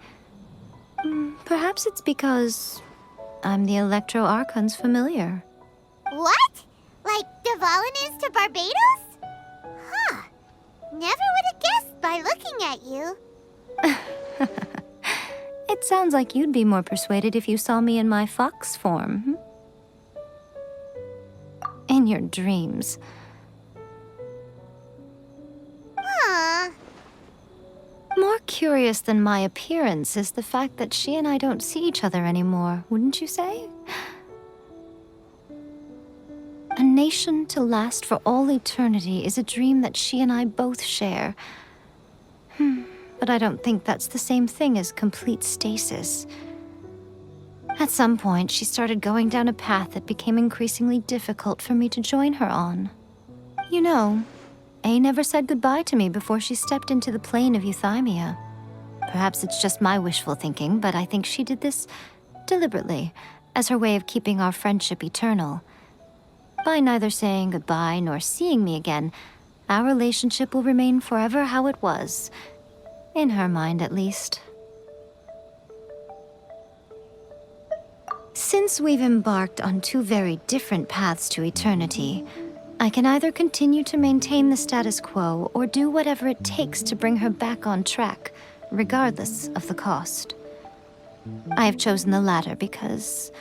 Perhaps it's because I'm the Electro Archon's familiar. What? Like Dvalin is to Barbados? Huh. Never would have guessed by looking at you. It sounds like you'd be more persuaded if you saw me in my fox form. In your dreams. Huh. More curious than my appearance is the fact that she and I don't see each other anymore, wouldn't you say? A nation to last for all eternity is a dream that she and I both share. But I don't think that's the same thing as complete stasis. At some point, she started going down a path that became increasingly difficult for me to join her on. You know, A never said goodbye to me before she stepped into the plane of Euthymia. Perhaps it's just my wishful thinking, but I think she did this deliberately, as her way of keeping our friendship eternal. By neither saying goodbye nor seeing me again, our relationship will remain forever how it was. In her mind, at least. Since we've embarked on two very different paths to eternity, I can either continue to maintain the status quo or do whatever it takes to bring her back on track, regardless of the cost. I have chosen the latter because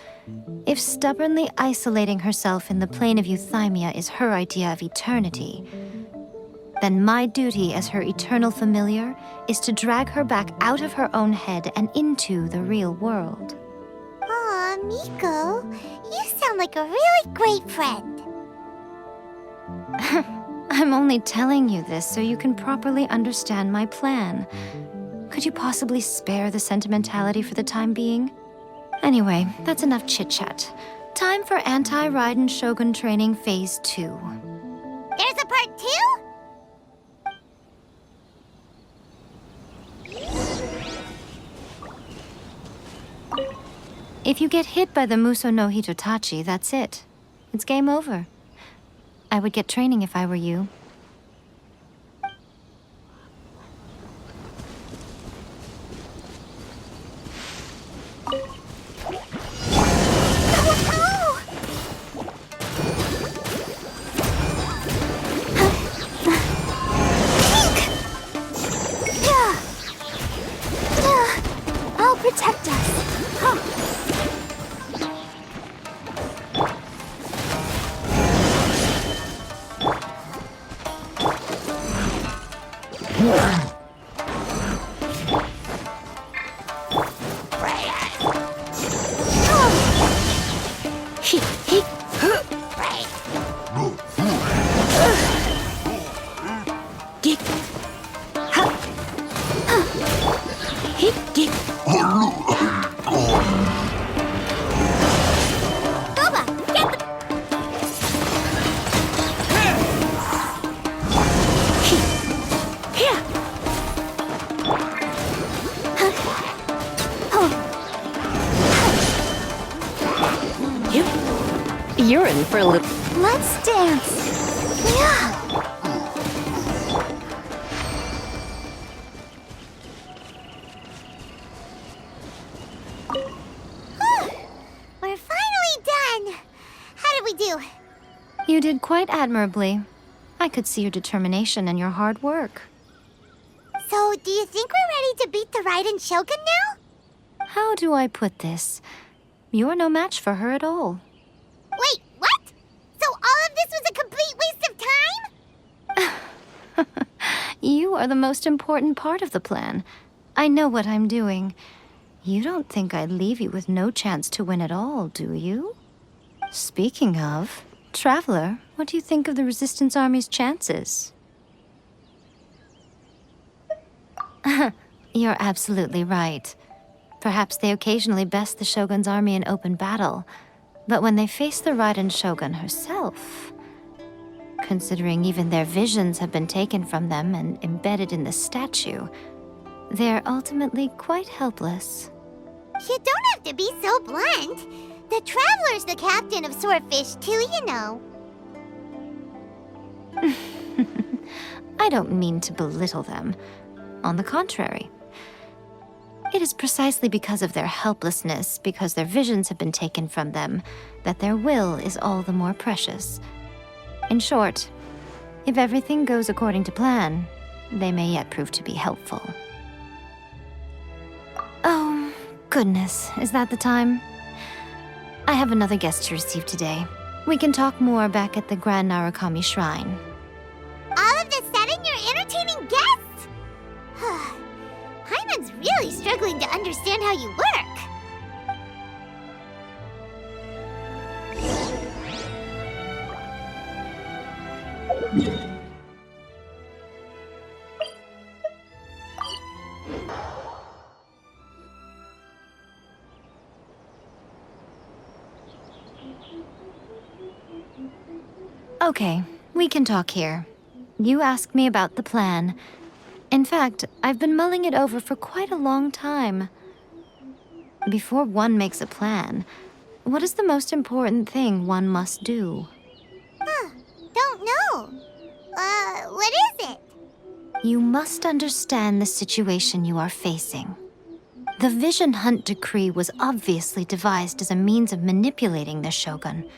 if stubbornly isolating herself in the plane of Euthymia is her idea of eternity, then my duty as her eternal familiar is to drag her back out of her own head and into the real world. Aw, Miko, you sound like a really great friend. I'm only telling you this so you can properly understand my plan. Could you possibly spare the sentimentality for the time being? Anyway, that's enough chit-chat. Time for Anti-Raiden Shogun Training Phase 2. There's a part 2? If you get hit by the Muso no Hitotachi, that's it. It's game over. I would get training if I were you. I'll protect us. You're in for a little... Let's dance. Yeah. We're finally done. How did we do? You did quite admirably. I could see your determination and your hard work. So, do you think we're ready to beat the Raiden Shogun now? How do I put this? You're no match for her at all. Wait, what? So all of this was a complete waste of time? You are the most important part of the plan. I know what I'm doing. You don't think I'd leave you with no chance to win at all, do you? Speaking of, Traveler, what do you think of the Resistance Army's chances? You're absolutely right. Perhaps they occasionally best the Shogun's army in open battle, but when they face the Raiden Shogun herself, considering even their visions have been taken from them and embedded in the statue, they're ultimately quite helpless. You don't have to be so blunt. The Traveler's the captain of Swordfish too, you know. I don't mean to belittle them. On the contrary. It is precisely because of their helplessness, because their visions have been taken from them, that their will is all the more precious. In short, if everything goes according to plan, they may yet prove to be helpful. Oh, goodness, is that the time? I have another guest to receive today. We can talk more back at the Grand Narukami Shrine. All of the sudden, you're entertaining guests? Paimon's really struggling to understand how you work. Okay, we can talk here. You asked me about the plan. In fact, I've been mulling it over for quite a long time. Before one makes a plan, what is the most important thing one must do? Don't know. What is it? You must understand the situation you are facing. The Vision Hunt Decree was obviously devised as a means of manipulating the Shogun,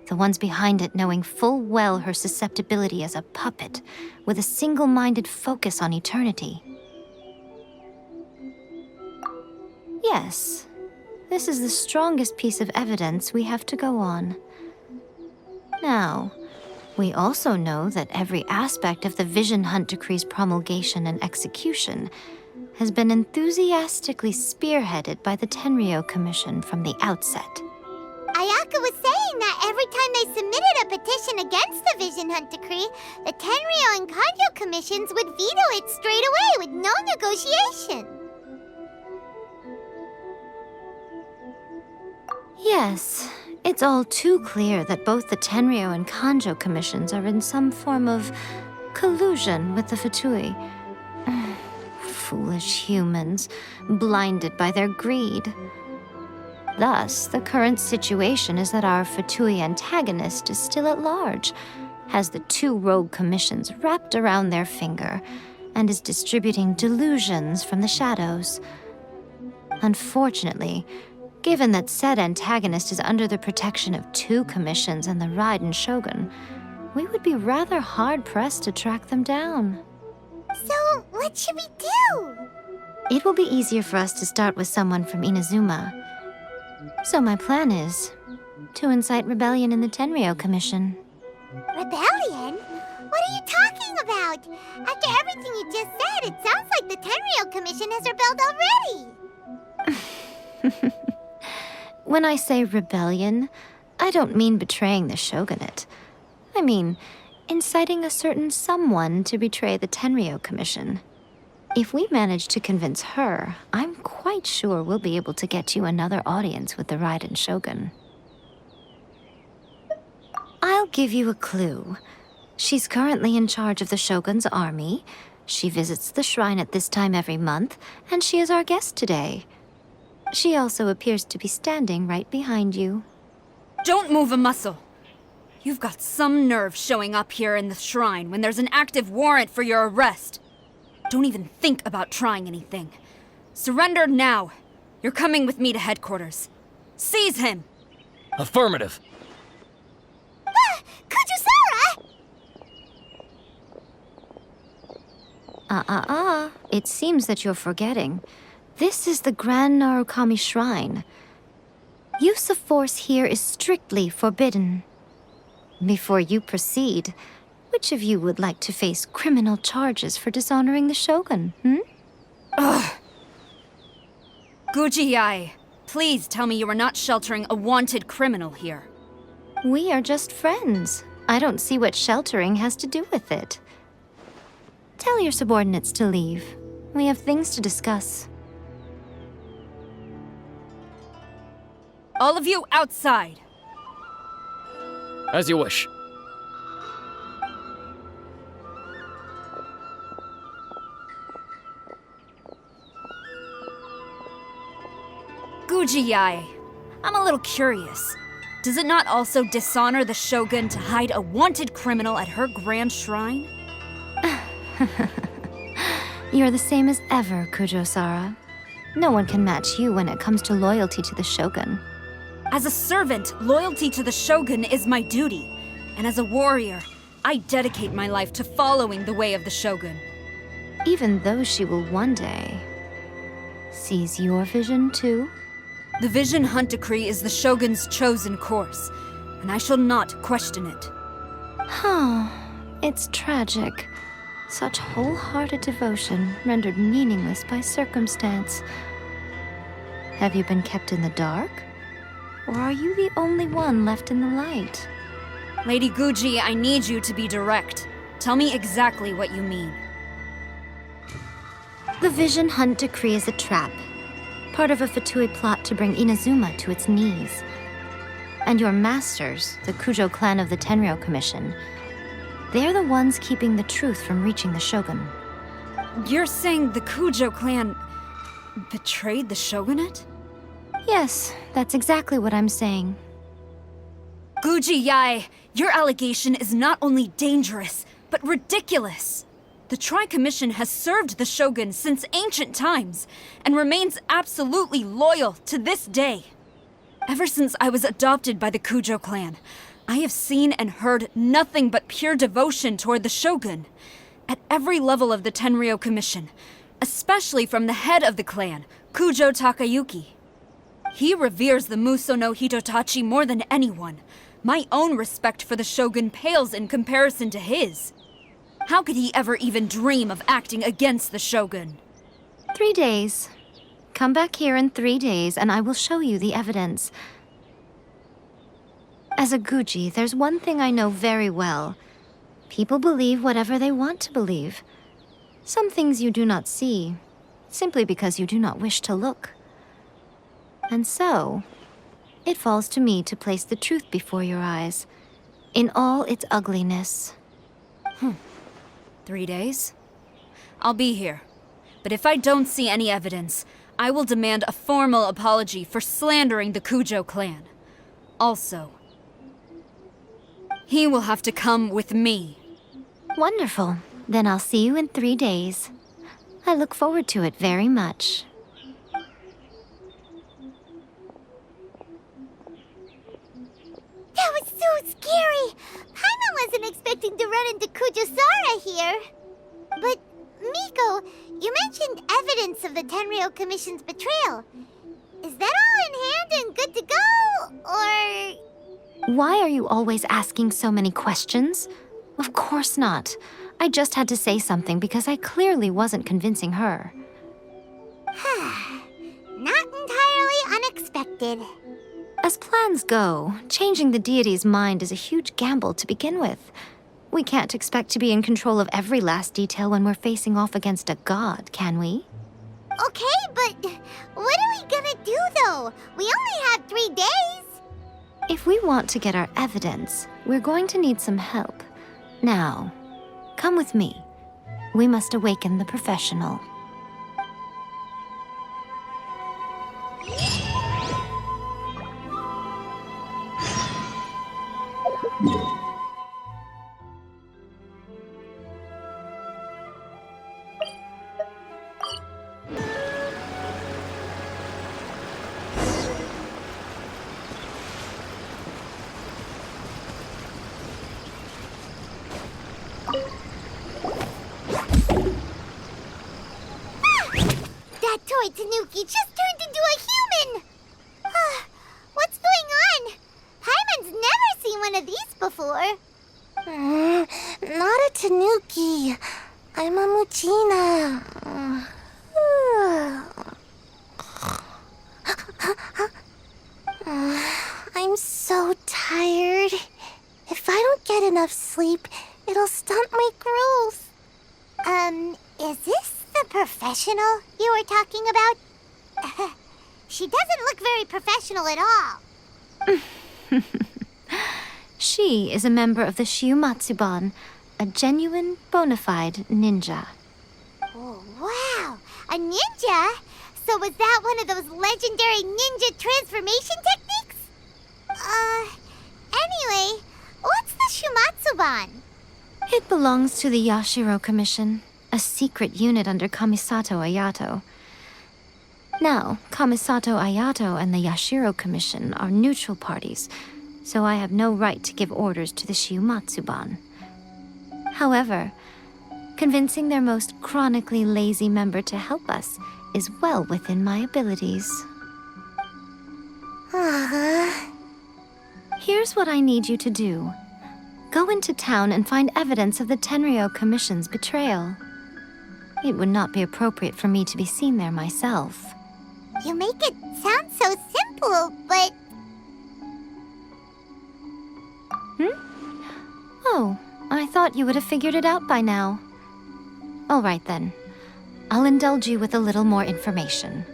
the ones behind it knowing full well her susceptibility as a puppet, with a single-minded focus on eternity. Yes, this is the strongest piece of evidence we have to go on. Now, we also know that every aspect of the Vision Hunt Decree's promulgation and execution has been enthusiastically spearheaded by the Tenryou Commission from the outset. Ayaka was saying that every time they submitted a petition against the Vision Hunt Decree, the Tenryou and Kanjo commissions would veto it straight away with no negotiation. Yes, it's all too clear that both the Tenryou and Kanjo commissions are in some form of collusion with the Fatui. Foolish humans, blinded by their greed. Thus, the current situation is that our Fatui antagonist is still at large, has the two rogue commissions wrapped around their finger, and is distributing delusions from the shadows. Unfortunately, given that said antagonist is under the protection of two commissions and the Raiden Shogun, we would be rather hard-pressed to track them down. So, what should we do? It will be easier for us to start with someone from Inazuma. So my plan is to incite rebellion in the Tenryou Commission. Rebellion? What are you talking about? After everything you just said, it sounds like the Tenryou Commission has rebelled already. When I say rebellion, I don't mean betraying the shogunate. I mean inciting a certain someone to betray the Tenryou Commission. If we manage to convince her, I'm quite sure we'll be able to get you another audience with the Raiden Shogun. I'll give you a clue. She's currently in charge of the Shogun's army. She visits the shrine at this time every month, and she is our guest today. She also appears to be standing right behind you. Don't move a muscle. You've got some nerve showing up here in the shrine when there's an active warrant for your arrest. Don't even think about trying anything. Surrender now. You're coming with me to headquarters. Seize him! Affirmative. Kujusara! It seems that you're forgetting. This is the Grand Narukami Shrine. Use of force here is strictly forbidden. Before you proceed, which of you would like to face criminal charges for dishonoring the Shogun, Ugh. Guji-ai, please tell me you are not sheltering a wanted criminal here. We are just friends. I don't see what sheltering has to do with it. Tell your subordinates to leave. We have things to discuss. All of you outside. As you wish. Guji-ai, I'm a little curious. Does it not also dishonor the Shogun to hide a wanted criminal at her grand shrine? You're the same as ever, Kujo-Sara. No one can match you when it comes to loyalty to the Shogun. As a servant, loyalty to the Shogun is my duty. And as a warrior, I dedicate my life to following the way of the Shogun. Even though she will one day seize your vision too? The Vision Hunt Decree is the Shogun's chosen course, and I shall not question it. Huh. It's tragic. Such wholehearted devotion rendered meaningless by circumstance. Have you been kept in the dark? Or are you the only one left in the light? Lady Guji, I need you to be direct. Tell me exactly what you mean. The Vision Hunt Decree is a trap. Part of a Fatui plot to bring Inazuma to its knees. And your masters, the Kujo clan of the Tenryou Commission, they're the ones keeping the truth from reaching the Shogun. You're saying the Kujo clan betrayed the Shogunate? Yes, that's exactly what I'm saying. Guji Yae, your allegation is not only dangerous, but ridiculous. The Tri-Commission has served the Shogun since ancient times, and remains absolutely loyal to this day. Ever since I was adopted by the Kujo clan, I have seen and heard nothing but pure devotion toward the Shogun. At every level of the Tenryou Commission, especially from the head of the clan, Kujo Takayuki. He reveres the Muso no Hitotachi more than anyone. My own respect for the Shogun pales in comparison to his. How could he ever even dream of acting against the Shogun? 3 days. Come back here in 3 days and I will show you the evidence. As a Guji, there's one thing I know very well. People believe whatever they want to believe. Some things you do not see, simply because you do not wish to look. And so, it falls to me to place the truth before your eyes, in all its ugliness. 3 days? I'll be here. But if I don't see any evidence, I will demand a formal apology for slandering the Kujo clan. Also, he will have to come with me. Wonderful. Then I'll see you in 3 days. I look forward to it very much. That was so scary! Paimon wasn't expecting to run into Kujo-Sara here. But, Miko, you mentioned evidence of the Tenryou Commission's betrayal. Is that all in hand and good to go, or...? Why are you always asking so many questions? Of course not. I just had to say something because I clearly wasn't convincing her. Not entirely unexpected. As plans go, changing the deity's mind is a huge gamble to begin with. We can't expect to be in control of every last detail when we're facing off against a god, can we? Okay, but what are we gonna do, though? We only have 3 days. If we want to get our evidence, we're going to need some help. Now, come with me. We must awaken the professional. That toy Tanuki just turned into a human! What's going on? Paimon's never seen one of these before. Not a Tanuki. I'm a Muchina. I'm so tired. If I don't get enough sleep, it'll stunt my growth. Is this the professional you were talking about? She doesn't look very professional at all. She is a member of the Shiumatsuban, a genuine, bona fide ninja. Oh, wow! A ninja? So was that one of those legendary ninja transformation techniques? Anyway, what's the Shiumatsuban? It belongs to the Yashiro Commission. a secret unit under Kamisato Ayato. Now, Kamisato Ayato and the Yashiro Commission are neutral parties, so I have no right to give orders to the Shiumatsuban. However, convincing their most chronically lazy member to help us is well within my abilities. Here's what I need you to do. Go into town and find evidence of the Tenryou Commission's betrayal. It would not be appropriate for me to be seen there myself. You make it sound so simple, but... Oh, I thought you would have figured it out by now. All right then. I'll indulge you with a little more information.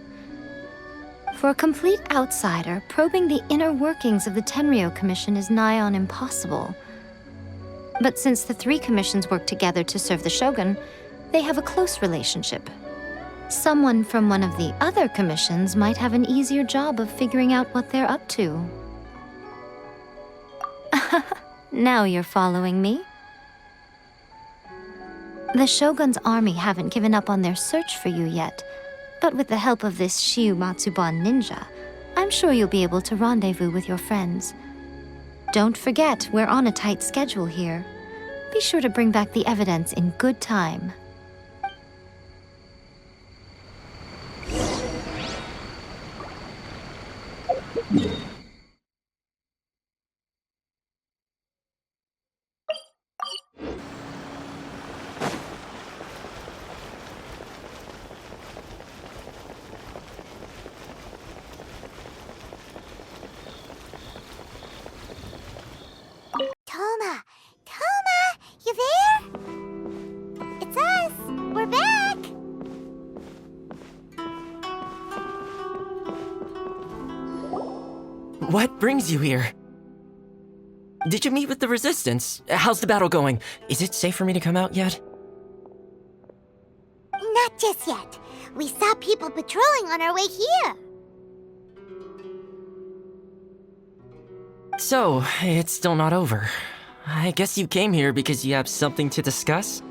For a complete outsider, probing the inner workings of the Tenryou Commission is nigh on impossible. But since the three commissions work together to serve the Shogun, they have a close relationship. Someone from one of the other commissions might have an easier job of figuring out what they're up to. Now you're following me. The Shogun's army haven't given up on their search for you yet, but with the help of this Shiumatsuban ninja, I'm sure you'll be able to rendezvous with your friends. Don't forget, we're on a tight schedule here. Be sure to bring back the evidence in good time. Toma! Toma! You there? It's us! We're back! What brings you here? Did you meet with the Resistance? How's the battle going? Is it safe for me to come out yet? Not just yet. We saw people patrolling on our way here. So, it's still not over. I guess you came here because you have something to discuss?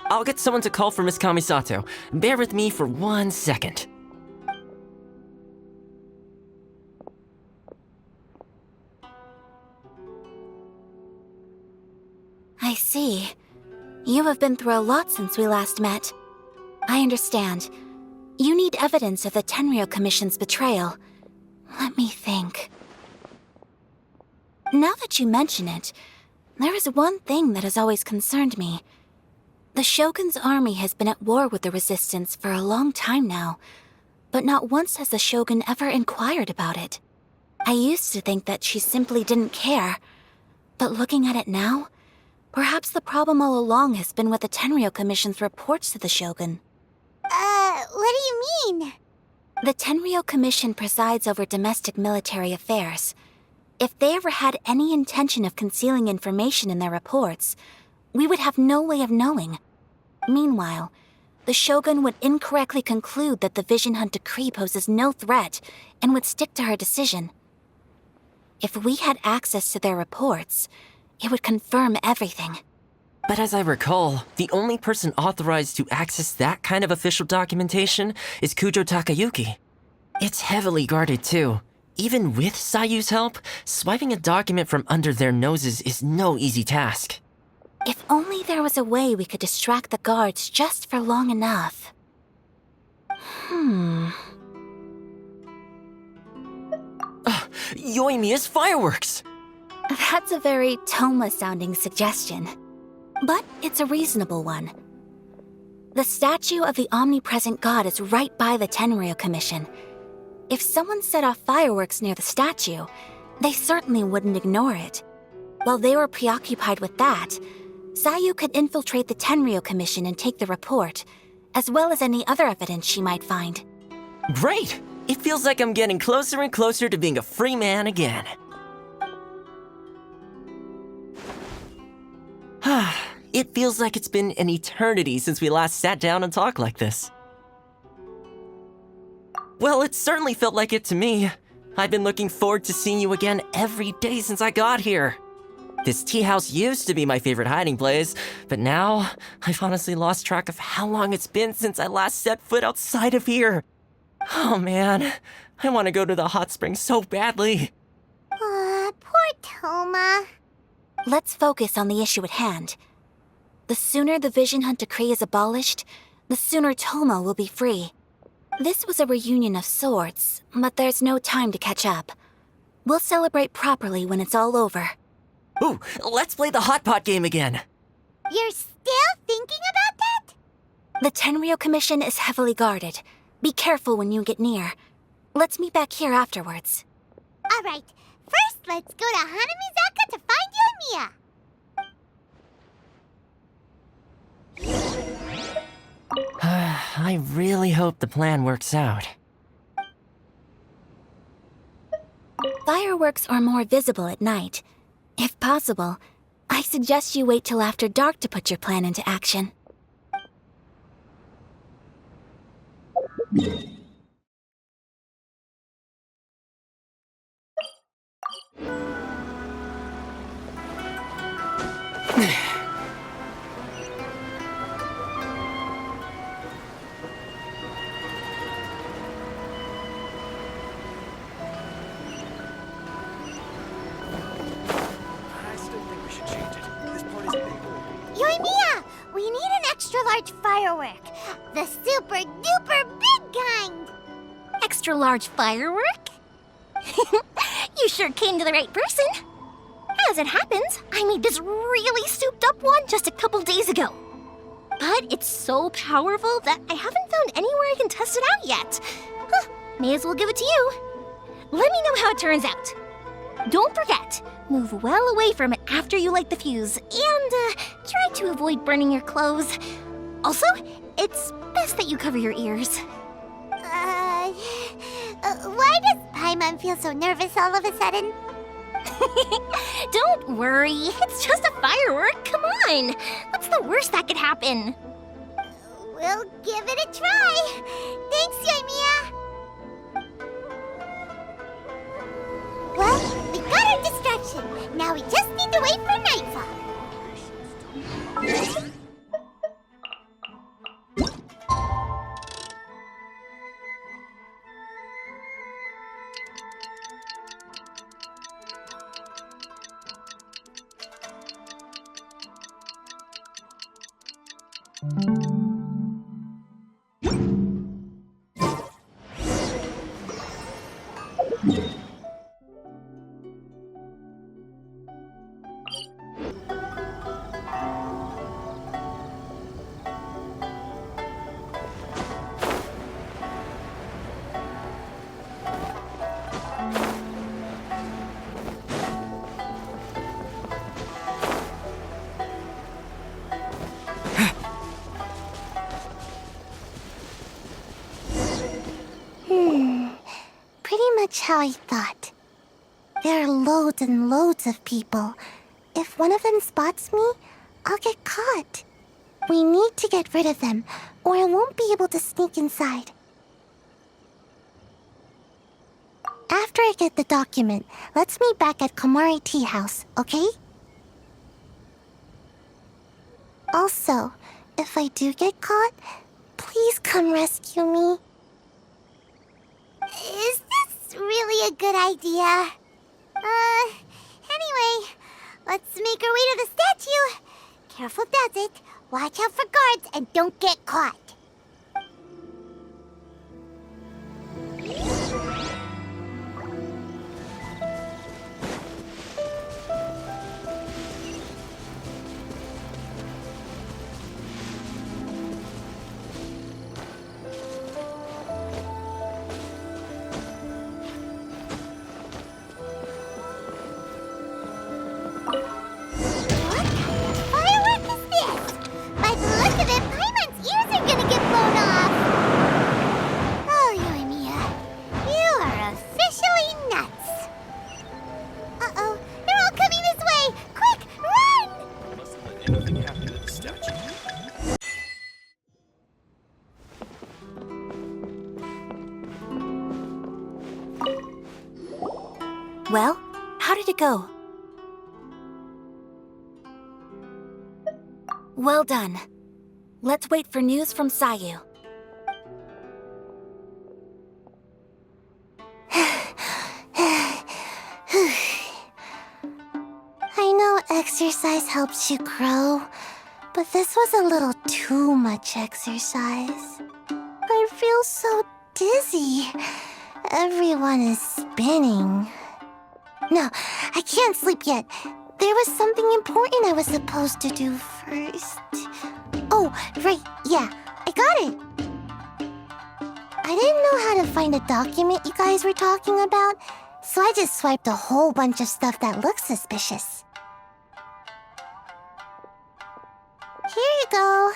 I'll get someone to call for Miss Kamisato. Bear with me for 1 second. I see. You have been through a lot since we last met. I understand. You need evidence of the Tenryou Commission's betrayal. Let me think. Now that you mention it, there is one thing that has always concerned me. The Shogun's army has been at war with the Resistance for a long time now, but not once has the Shogun ever inquired about it. I used to think that she simply didn't care, but looking at it now, perhaps the problem all along has been with the Tenryou Commission's reports to the Shogun. What do you mean? The Tenryou Commission presides over domestic military affairs. If they ever had any intention of concealing information in their reports, we would have no way of knowing. Meanwhile, the Shogun would incorrectly conclude that the Vision Hunt decree poses no threat and would stick to her decision. If we had access to their reports, it would confirm everything. But as I recall, the only person authorized to access that kind of official documentation is Kujo Takayuki. It's heavily guarded too. Even with Sayu's help, swiping a document from under their noses is no easy task. If only there was a way we could distract the guards just for long enough. Yoimiya's fireworks! That's a very Toma-sounding suggestion. But it's a reasonable one. The statue of the omnipresent god is right by the Tenryou Commission. If someone set off fireworks near the statue, they certainly wouldn't ignore it. While they were preoccupied with that, Sayu could infiltrate the Tenryou Commission and take the report, as well as any other evidence she might find. Great! It feels like I'm getting closer and closer to being a free man again. It feels like it's been an eternity since we last sat down and talked like this. Well, it certainly felt like it to me. I've been looking forward to seeing you again every day since I got here. This tea house used to be my favorite hiding place, but now I've honestly lost track of how long it's been since I last set foot outside of here. Oh man, I want to go to the hot springs so badly. Poor Toma. Let's focus on the issue at hand. The sooner the Vision Hunt decree is abolished, the sooner Toma will be free. This was a reunion of sorts, but there's no time to catch up. We'll celebrate properly when it's all over. Ooh, let's play the hot pot game again. You're still thinking about that? The Tenryo Commission is heavily guarded. Be careful when you get near. Let's meet back here afterwards. All right. First, let's go to Hanamizaka to find Yoimiya. I really hope the plan works out. Fireworks are more visible at night. If possible, I suggest you wait till after dark to put your plan into action. Yoimiya, we need an extra-large firework. The super-duper big kind. Extra-large firework? You sure came to the right person. As it happens, I made this really souped-up one just a couple days ago. But it's so powerful that I haven't found anywhere I can test it out yet. May as well give it to you. Let me know how it turns out. Don't forget, move well away from it after you light the fuse, and try to avoid burning your clothes. Also, it's best that you cover your ears. Why does Paimon feel so nervous all of a sudden? Don't worry, it's just a firework, come on! What's the worst that could happen? We'll give it a try. Thanks, Yoimiya. Well, we got our distraction. Now we just need to wait for nightfall. Pretty much how I thought. There are loads and loads of people. If one of them spots me, I'll get caught. We need to get rid of them, or I won't be able to sneak inside. After I get the document, let's meet back at Komari Tea House, okay? Also, if I do get caught, please come rescue me. Is this really a good idea? Anyway, let's make our way to the statue. Careful does it. Watch out for guards and don't get caught. Well, how did it go? Well done. Let's wait for news from Sayu. I know exercise helps you grow, but this was a little too much exercise. I feel so dizzy. Everyone is spinning. No, I can't sleep yet. There was something important I was supposed to do first. Oh, right, yeah, I got it. I didn't know how to find a document you guys were talking about, so I just swiped a whole bunch of stuff that looks suspicious. Here you go.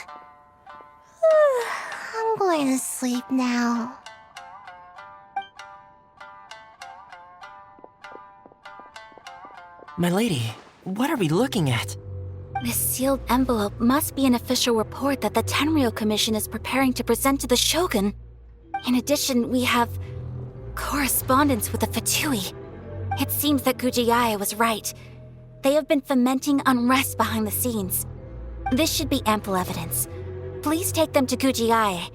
I'm going to sleep now. My lady, what are we looking at? This sealed envelope must be an official report that the Tenryou Commission is preparing to present to the Shogun. In addition, we have correspondence with the Fatui. It seems that Gujiae was right. They have been fomenting unrest behind the scenes. This should be ample evidence. Please take them to Gujiae.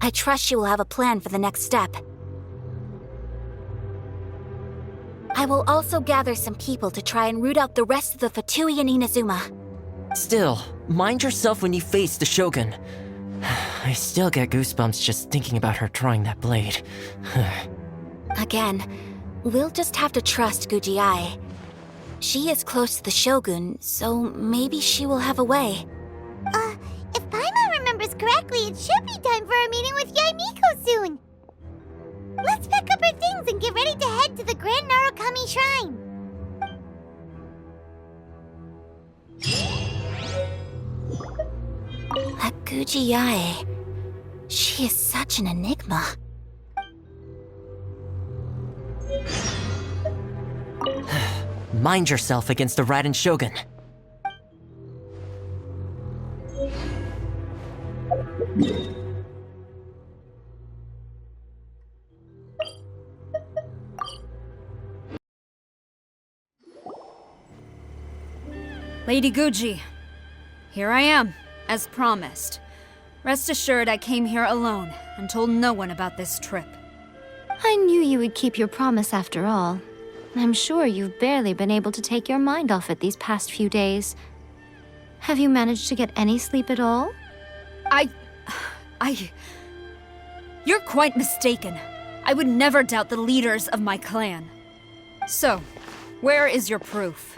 I trust she will have a plan for the next step. I will also gather some people to try and root out the rest of the Fatui in Inazuma. Still, mind yourself when you face the Shogun. I still get goosebumps just thinking about her drawing that blade. Again, we'll just have to trust Gujiae. She is close to the Shogun, so maybe she will have a way. If Paimon remembers correctly, it should be time for a meeting with Yaimiko soon. Let's pack up our things and get ready to head to the Grand Narukami Shrine. That Gujiae, she is such an enigma. Mind yourself against the Raiden Shogun. Lady Guji, here I am, as promised. Rest assured I came here alone and told no one about this trip. I knew you would keep your promise after all. I'm sure you've barely been able to take your mind off it these past few days. Have you managed to get any sleep at all? You're quite mistaken. I would never doubt the leaders of my clan. So, where is your proof?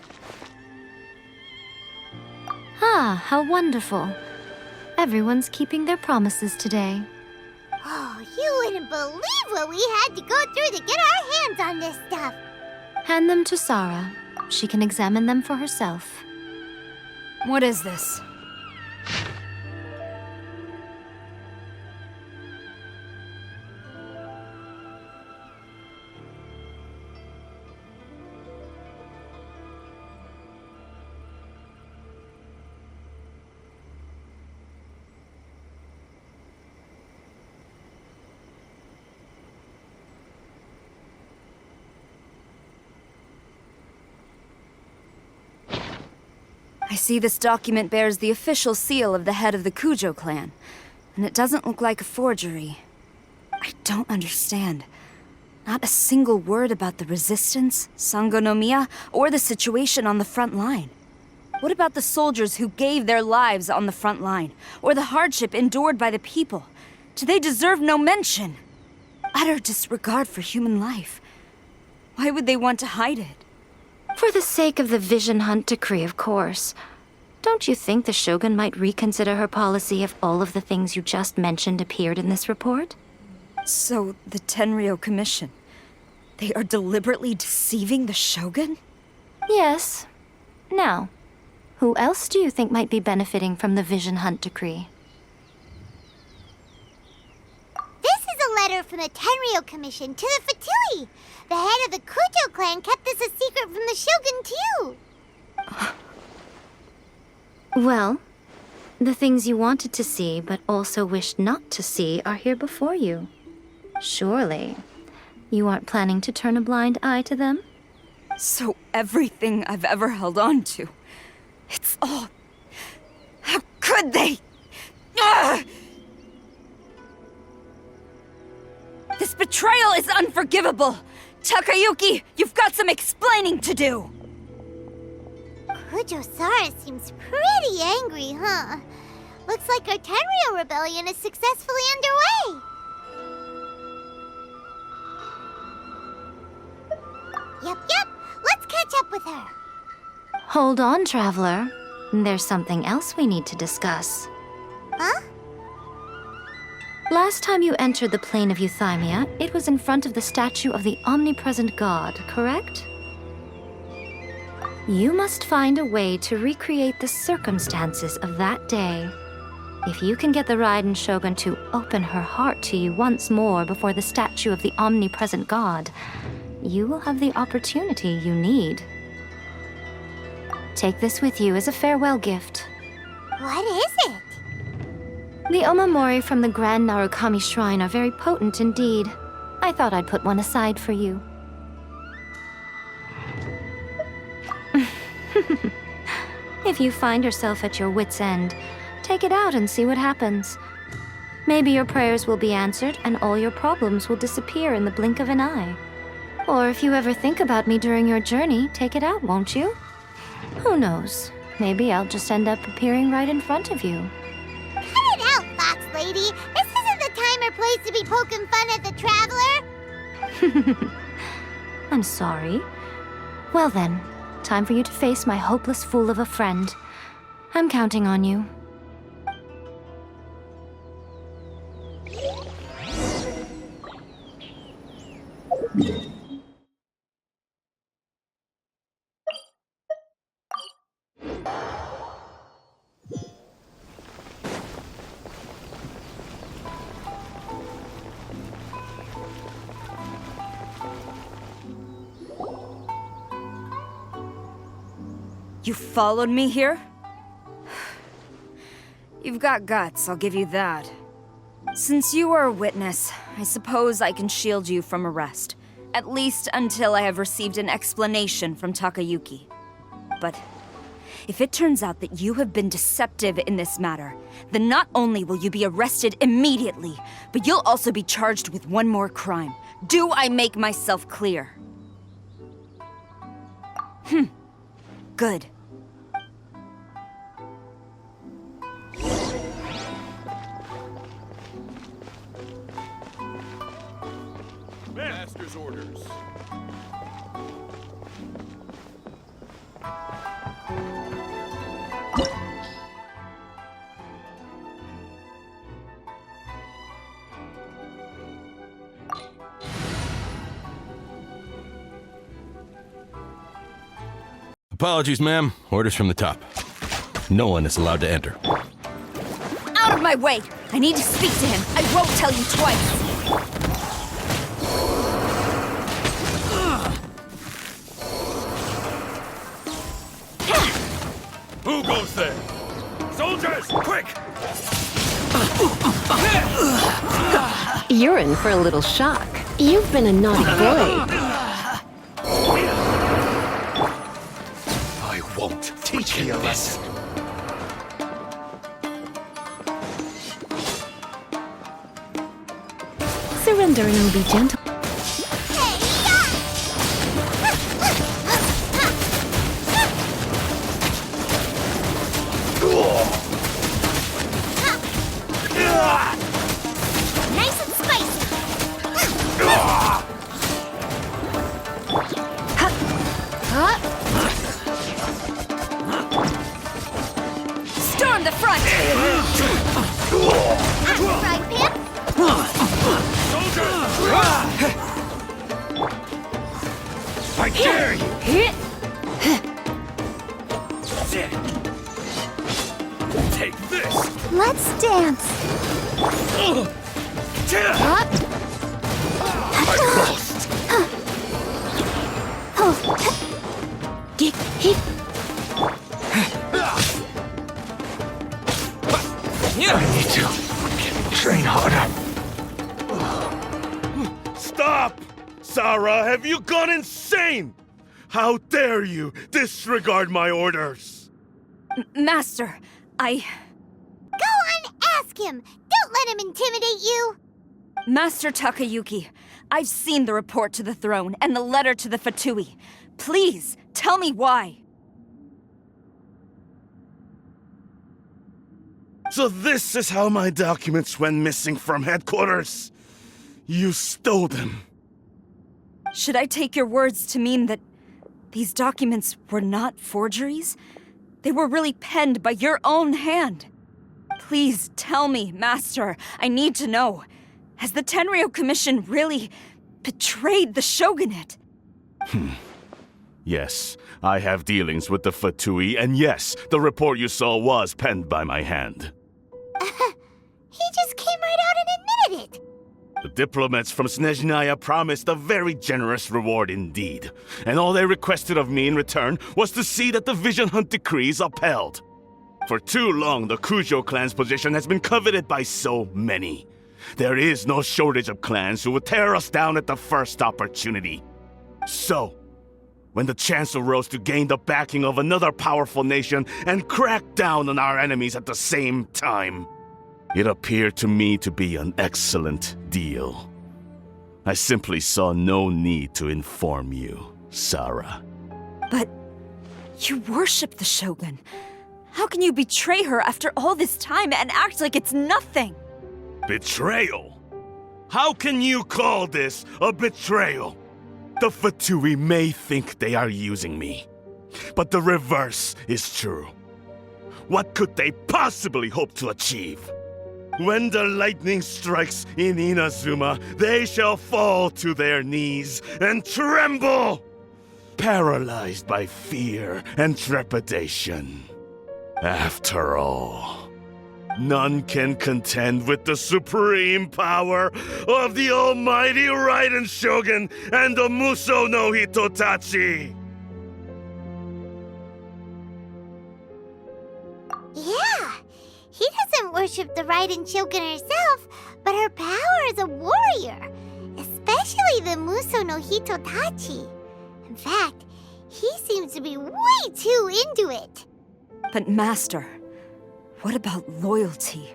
Ah, how wonderful. Everyone's keeping their promises today. Oh, you wouldn't believe what we had to go through to get our hands on this stuff. Hand them to Sarah. She can examine them for herself. What is this? I see this document bears the official seal of the head of the Kujo clan, and it doesn't look like a forgery. I don't understand. Not a single word about the resistance, Sangonomiya, or the situation on the front line. What about the soldiers who gave their lives on the front line, or the hardship endured by the people? Do they deserve no mention? Utter disregard for human life. Why would they want to hide it? For the sake of the Vision Hunt decree, of course. Don't you think the Shogun might reconsider her policy if all of the things you just mentioned appeared in this report? So, the Tenryou Commission, they are deliberately deceiving the Shogun? Yes. Now, who else do you think might be benefiting from the Vision Hunt decree? This is a letter from the Tenryou Commission to the Fatui. The head of the Kujo clan kept this a secret from the Shogun, too. Well, the things you wanted to see but also wished not to see are here before you. Surely, you aren't planning to turn a blind eye to them? So everything I've ever held on to, it's all... How could they? Ugh! This betrayal is unforgivable! Takayuki, you've got some explaining to do! Kujosara seems pretty angry, huh? Looks like our Tenryou rebellion is successfully underway. Yep. Let's catch up with her. Hold on, Traveler. There's something else we need to discuss. Huh? Last time you entered the plane of Euthymia, it was in front of the statue of the omnipresent god, correct? You must find a way to recreate the circumstances of that day. If you can get the Raiden Shogun to open her heart to you once more before the statue of the omnipresent god, you will have the opportunity you need. Take this with you as a farewell gift. What is it? The Omamori from the Grand Narukami Shrine are very potent indeed. I thought I'd put one aside for you. If you find yourself at your wit's end, take it out and see what happens. Maybe your prayers will be answered and all your problems will disappear in the blink of an eye. Or if you ever think about me during your journey, take it out, won't you? Who knows? Maybe I'll just end up appearing right in front of you. Cut it out, Fox Lady. This isn't the time or place to be poking fun at the Traveler. I'm sorry. Well then, time for you to face my hopeless fool of a friend. I'm counting on you. You followed me here? You've got guts, I'll give you that. Since you are a witness, I suppose I can shield you from arrest. At least until I have received an explanation from Takayuki. But if it turns out that you have been deceptive in this matter, then not only will you be arrested immediately, but you'll also be charged with one more crime. Do I make myself clear? Good. Master's orders. Apologies, ma'am. Orders from the top. No one is allowed to enter. Out of my way! I need to speak to him. I won't tell you twice. Who goes there? Soldiers, quick! You're in for a little shock. You've been a naughty boy. I won't teach you this. Surrender and I'll be gentle. Nice and spicy. Storm the front! Frying pan? I dare you! Take this! Let's dance. I lost! I need to train harder. Stop! Sarah, have you gone insane? How dare you disregard my orders? Master, ask him. Don't let him intimidate you. Master Takayuki, I've seen the report to the throne and the letter to the Fatui. Please, tell me why. So this is how my documents went missing from headquarters. You stole them. Should I take your words to mean that these documents were not forgeries? They were really penned by your own hand. Please tell me, Master. I need to know. Has the Tenryo Commission really betrayed the Shogunate? Yes, I have dealings with the Fatui, and yes, the report you saw was penned by my hand. He just came right out and admitted it. The diplomats from Snezhnaya promised a very generous reward indeed, and all they requested of me in return was to see that the Vision Hunt decree is upheld. For too long, the Kujo clan's position has been coveted by so many. There is no shortage of clans who would tear us down at the first opportunity. So, when the chance arose to gain the backing of another powerful nation and crack down on our enemies at the same time, it appeared to me to be an excellent deal. I simply saw no need to inform you, Sarah. But you worship the Shogun. How can you betray her after all this time and act like it's nothing? Betrayal? How can you call this a betrayal? The Fatui may think they are using me, but the reverse is true. What could they possibly hope to achieve? When the lightning strikes in Inazuma, they shall fall to their knees and tremble, paralyzed by fear and trepidation. After all, none can contend with the supreme power of the almighty Raiden Shogun and the Muso no Hitotachi! Yeah, he doesn't worship the Raiden Shogun herself, but her power as a warrior, especially the Muso no Hitotachi. In fact, he seems to be way too into it. But Master, what about loyalty?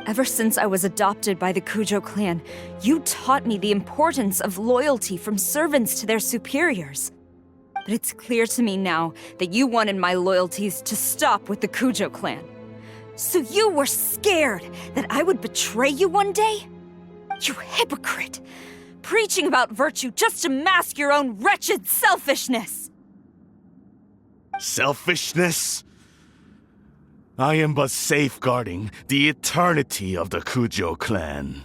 Ever since I was adopted by the Kujo clan, you taught me the importance of loyalty from servants to their superiors. But it's clear to me now that you wanted my loyalties to stop with the Kujo clan. So you were scared that I would betray you one day? You hypocrite! Preaching about virtue just to mask your own wretched selfishness! Selfishness? I am but safeguarding the eternity of the Kujo clan.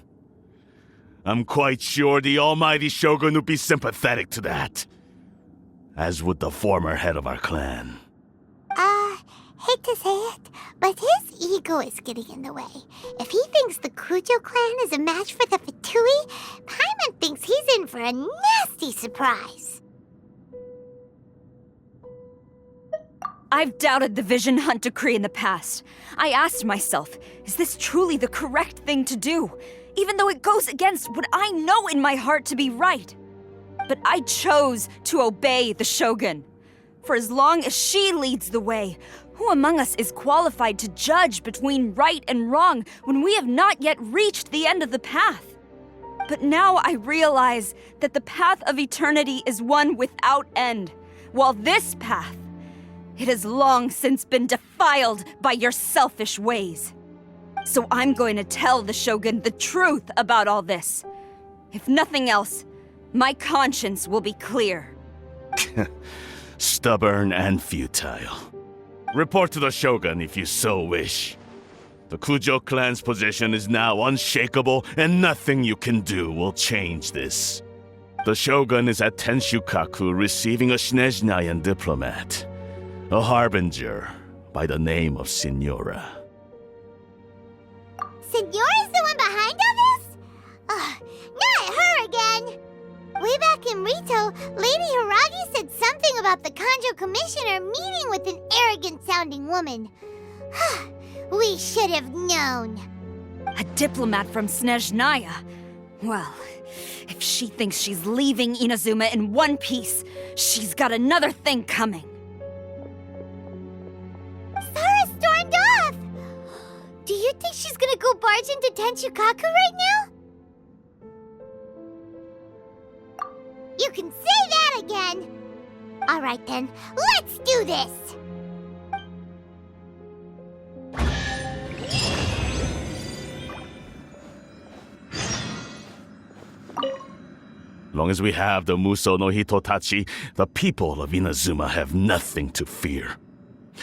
I'm quite sure the almighty Shogun would be sympathetic to that, as would the former head of our clan. Hate to say it, but his ego is getting in the way. If he thinks the Kujo clan is a match for the Fatui, Paimon thinks he's in for a nasty surprise. I've doubted the Vision Hunt decree in the past. I asked myself, is this truly the correct thing to do? Even though it goes against what I know in my heart to be right. But I chose to obey the Shogun. For as long as she leads the way, who among us is qualified to judge between right and wrong when we have not yet reached the end of the path? But now I realize that the path of eternity is one without end, while this path, it has long since been defiled by your selfish ways. So I'm going to tell the Shogun the truth about all this. If nothing else, my conscience will be clear. Stubborn and futile. Report to the Shogun if you so wish. The Kujo clan's position is now unshakable, and nothing you can do will change this. The Shogun is at Tenshukaku receiving a Snezhnayan diplomat, a harbinger by the name of Signora. Signora's the one behind all this? Not her again! Way back in Rito, Lady Hiragi said something about the Kanjo Commissioner meeting with an arrogant-sounding woman. We should have known. A diplomat from Snezhnaya? Well, if she thinks she's leaving Inazuma in one piece, she's got another thing coming. Sarah stormed off! Do you think think she's gonna go barge into Tenshukaku right now? You can say that again! Alright then, let's do this! Long as we have the Muso no Hitotachi, the people of Inazuma have nothing to fear.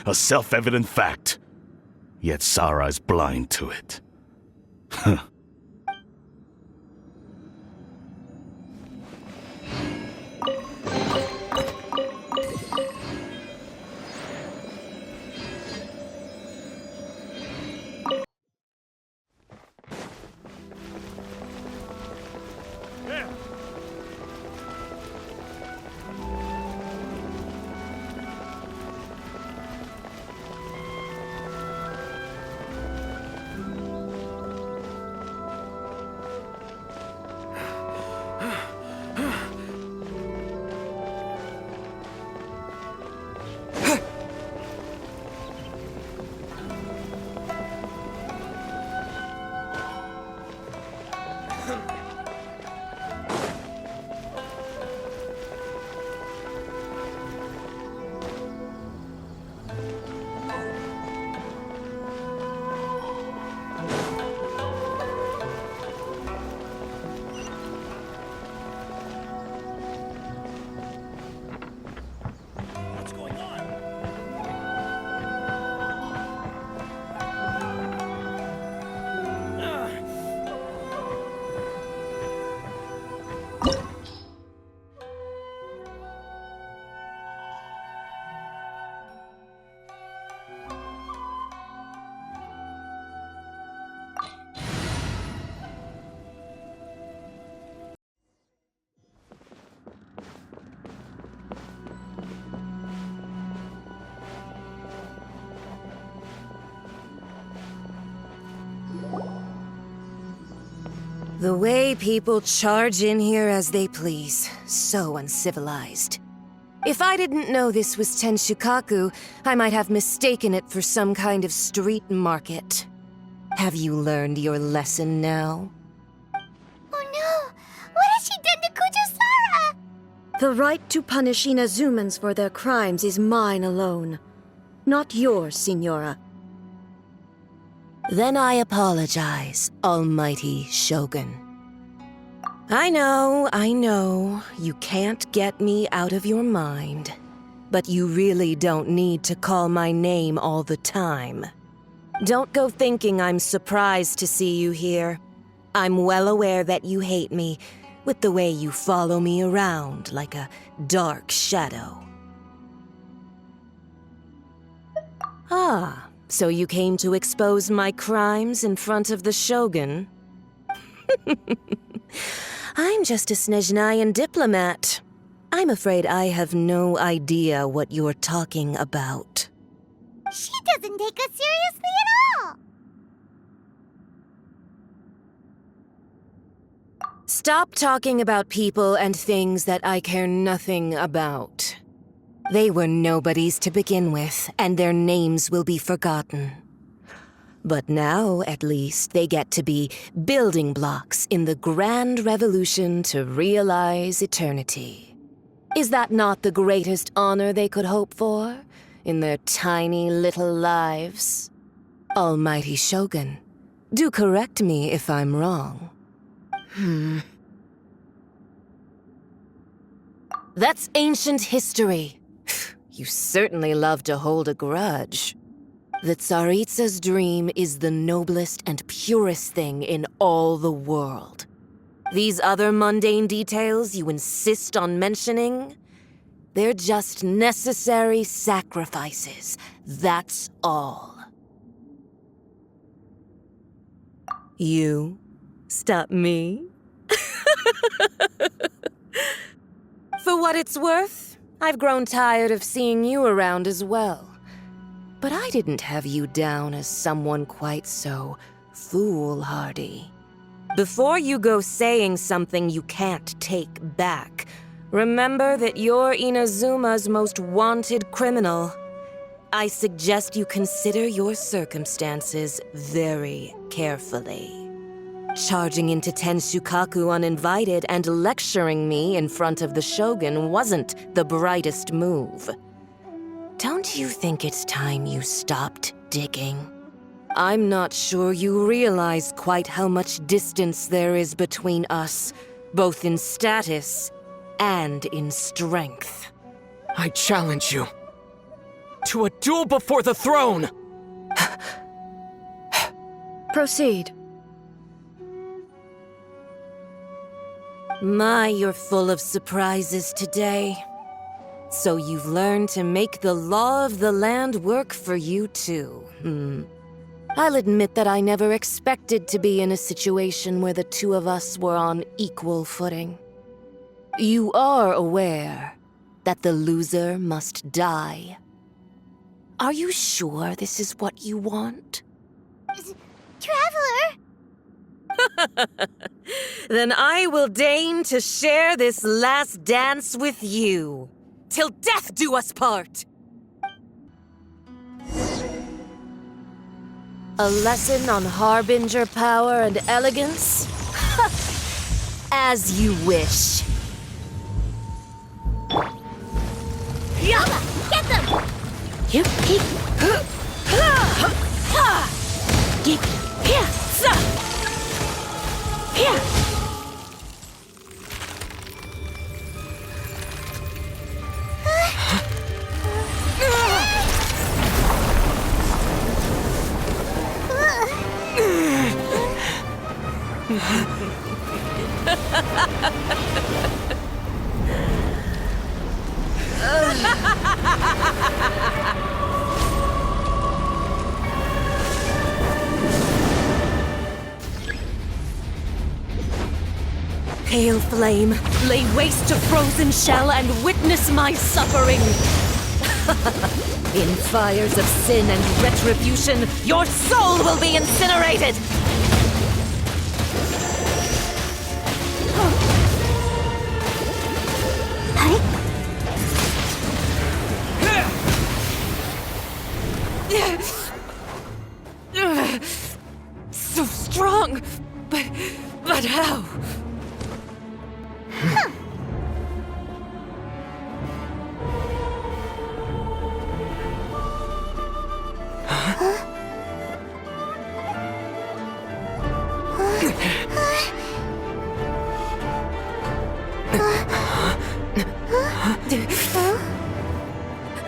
A self-evident fact. Yet Sara is blind to it. The way people charge in here as they please. So uncivilized. If I didn't know this was Tenshukaku, I might have mistaken it for some kind of street market. Have you learned your lesson now? Oh no! What has she done to Kujo-Sara? The right to punish Inazumans for their crimes is mine alone. Not yours, Signora. Then I apologize, Almighty Shogun. I know, you can't get me out of your mind. But you really don't need to call my name all the time. Don't go thinking I'm surprised to see you here. I'm well aware that you hate me, with the way you follow me around like a dark shadow. Ah. So you came to expose my crimes in front of the Shogun? I'm just a Snezhnayan diplomat. I'm afraid I have no idea what you're talking about. She doesn't take us seriously at all! Stop talking about people and things that I care nothing about. They were nobodies to begin with, and their names will be forgotten. But now, at least, they get to be building blocks in the grand revolution to realize eternity. Is that not the greatest honor they could hope for in their tiny little lives? Almighty Shogun, do correct me if I'm wrong. That's ancient history. You certainly love to hold a grudge. The Tsaritsa's dream is the noblest and purest thing in all the world. These other mundane details you insist on mentioning, they're just necessary sacrifices. That's all. You stop me? For what it's worth, I've grown tired of seeing you around as well. But I didn't have you down as someone quite so foolhardy. Before you go saying something you can't take back, remember that you're Inazuma's most wanted criminal. I suggest you consider your circumstances very carefully. Charging into Tenshukaku uninvited and lecturing me in front of the Shogun wasn't the brightest move. Don't you think it's time you stopped digging? I'm not sure you realize quite how much distance there is between us, both in status and in strength. I challenge you to a duel before the throne! Proceed. My, you're full of surprises today. So you've learned to make the law of the land work for you too. I'll admit that I never expected to be in a situation where the two of us were on equal footing. You are aware that the loser must die. Are you sure this is what you want? Traveler! Then I will deign to share this last dance with you. Till death do us part! A lesson on Harbinger power and elegance? As you wish. Get them! Pale flame, lay waste to frozen shell and witness my suffering. In fires of sin and retribution, your soul will be incinerated! So strong, but how?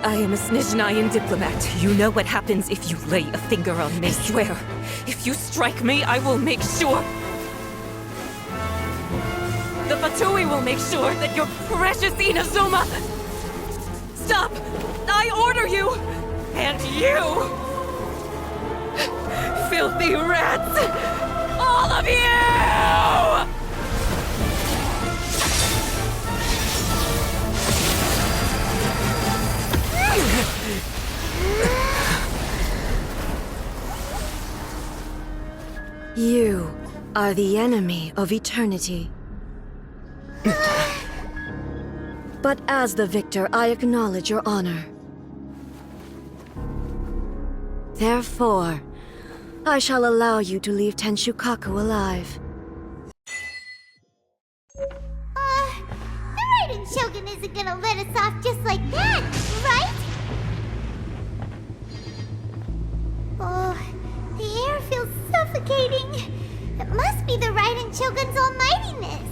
I am a Snezhnayan diplomat. You know what happens if you lay a finger on me. I swear, if you strike me, I will make sure. The Fatui will make sure that your precious Inazuma... Stop! I order you! And you! Filthy rats! All of you! You are the enemy of eternity. But as the victor, I acknowledge your honor. Therefore, I shall allow you to leave Tenshukaku alive. The Raiden Shogun isn't gonna let us off just like that, right? Oh, the air feels suffocating. It must be the Raiden Shogun's almightiness.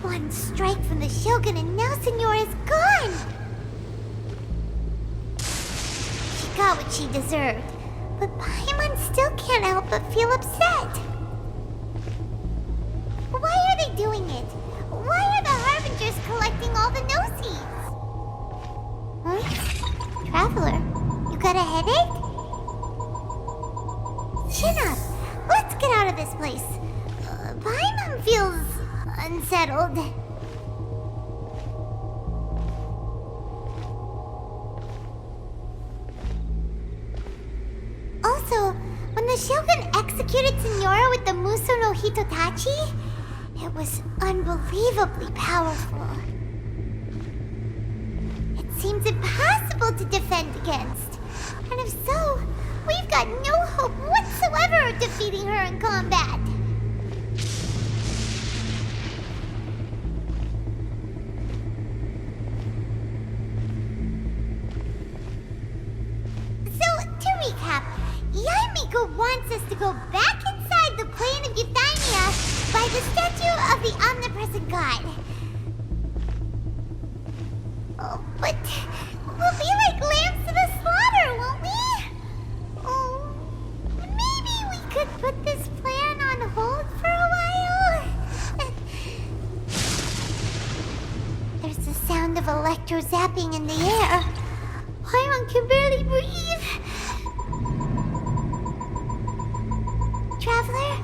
One strike from the Shogun and now Senora is gone! She got what she deserved, but Paimon still can't help but feel upset. Why are they doing it? Why are the Harbingers collecting all the no-seeds? Huh? Traveler, you got a headache? Chin up! Let's get out of this place. Paimon feels... unsettled. Also, when the Shogun executed Senora with the Muso no Hitotachi, it It was unbelievably powerful. It seems impossible to defend against. And if so, we've got no hope whatsoever of defeating her in combat. So, to recap, Yaimiko wants us to go back inside the plane of Euthymia by the statue of the omnipresent god. Oh, but we'll be like lambs to the slaughter, won't we? Oh, maybe we could put this plan on hold for a while? There's the sound of electro zapping in the air. Paimon can barely breathe. Traveler,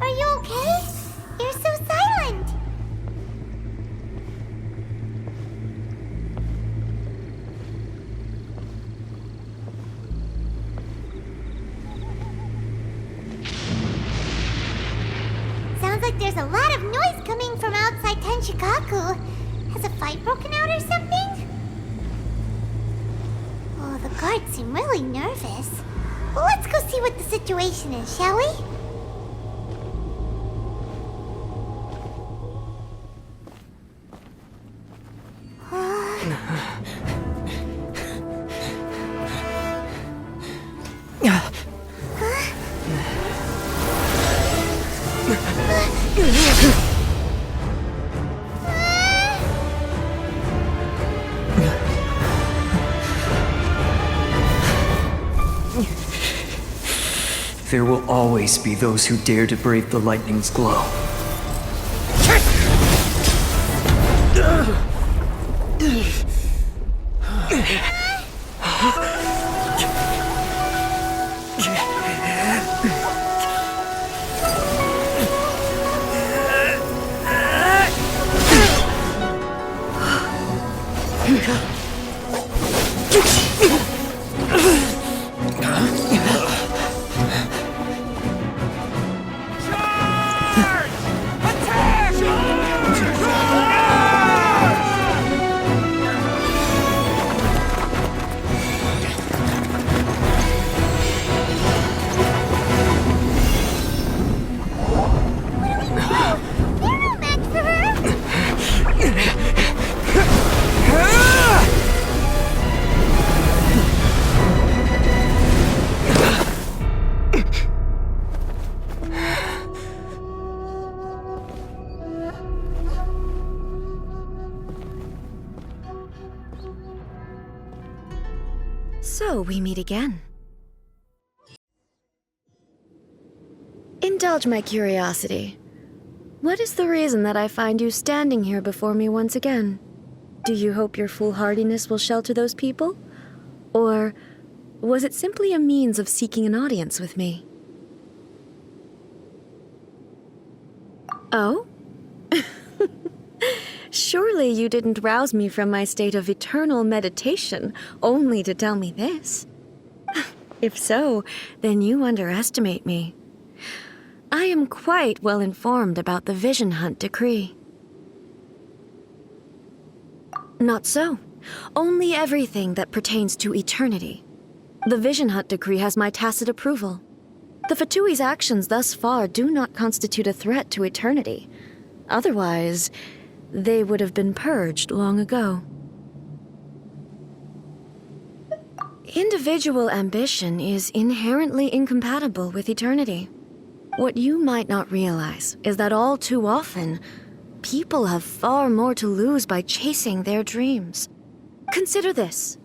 are you okay? You're so silent. Sounds like there's a lot of noise coming from outside Tenshikaku. Has a fight broken out or something? Oh, the guards seem really nervous. Well, let's go see what the situation is, shall we? There will always be those who dare to brave the lightning's glow. So we meet again. Indulge my curiosity. What is the reason that I find you standing here before me once again? Do you hope your foolhardiness will shelter those people? Or was it simply a means of seeking an audience with me? Oh? Surely you didn't rouse me from my state of eternal meditation only to tell me this. If so, then you underestimate me. I am quite well informed about the Vision Hunt decree. Not so. Only everything that pertains to eternity. The Vision Hunt decree has my tacit approval. The Fatui's actions thus far do not constitute a threat to eternity. Otherwise, they would have been purged long ago. Individual ambition is inherently incompatible with eternity. What you might not realize is that all too often, people have far more to lose by chasing their dreams. Consider this.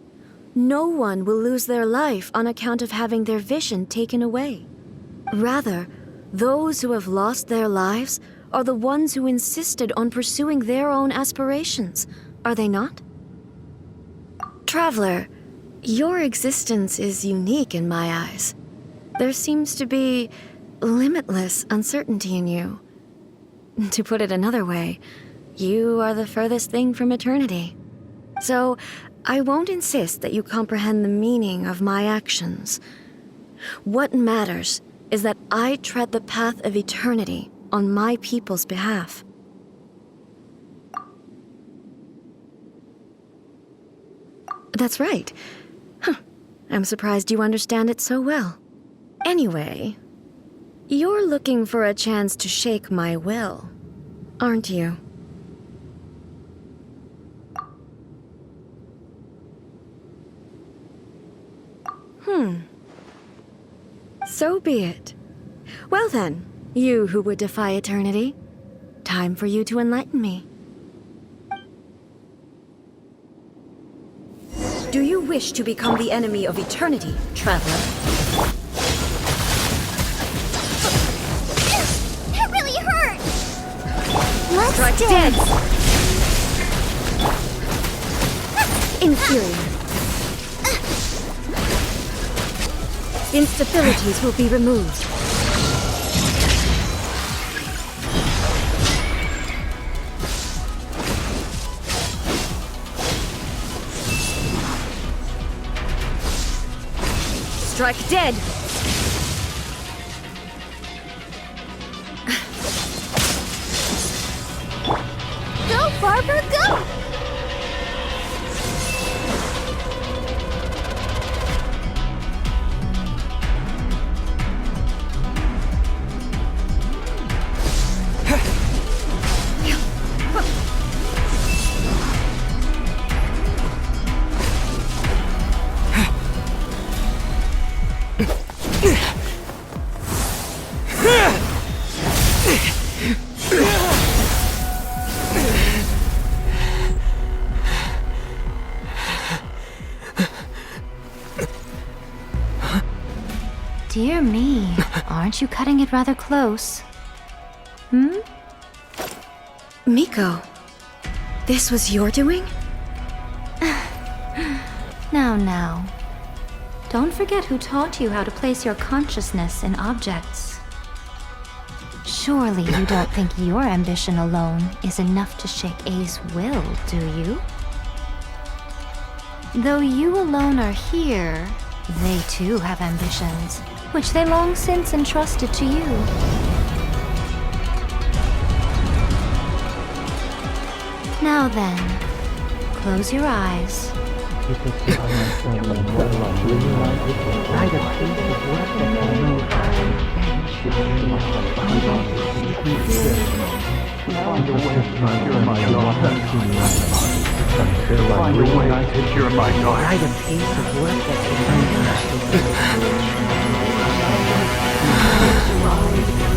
No one will lose their life on account of having their vision taken away. Rather, those who have lost their lives are the ones who insisted on pursuing their own aspirations, are they not? Traveler, your existence is unique in my eyes. There seems to be limitless uncertainty in you. To put it another way, you are the furthest thing from eternity. So, I won't insist that you comprehend the meaning of my actions. What matters is that I tread the path of eternity on my people's behalf. That's right. Huh. I'm surprised you understand it so well. Anyway, you're looking for a chance to shake my will, aren't you? So be it. Well then, you who would defy eternity, time for you to enlighten me. Do you wish to become the enemy of eternity, traveler? That really hurt! Let's Strike dead! Inferior. Instabilities will be removed. Strike dead! Go, Barber, go! Dear me, aren't you cutting it rather close? Miko, this was your doing? Now. Don't forget who taught you how to place your consciousness in objects. Surely you don't think your ambition alone is enough to shake A's will, do you? Though you alone are here, they too have ambitions, which they long since entrusted to you. Now then, close your eyes.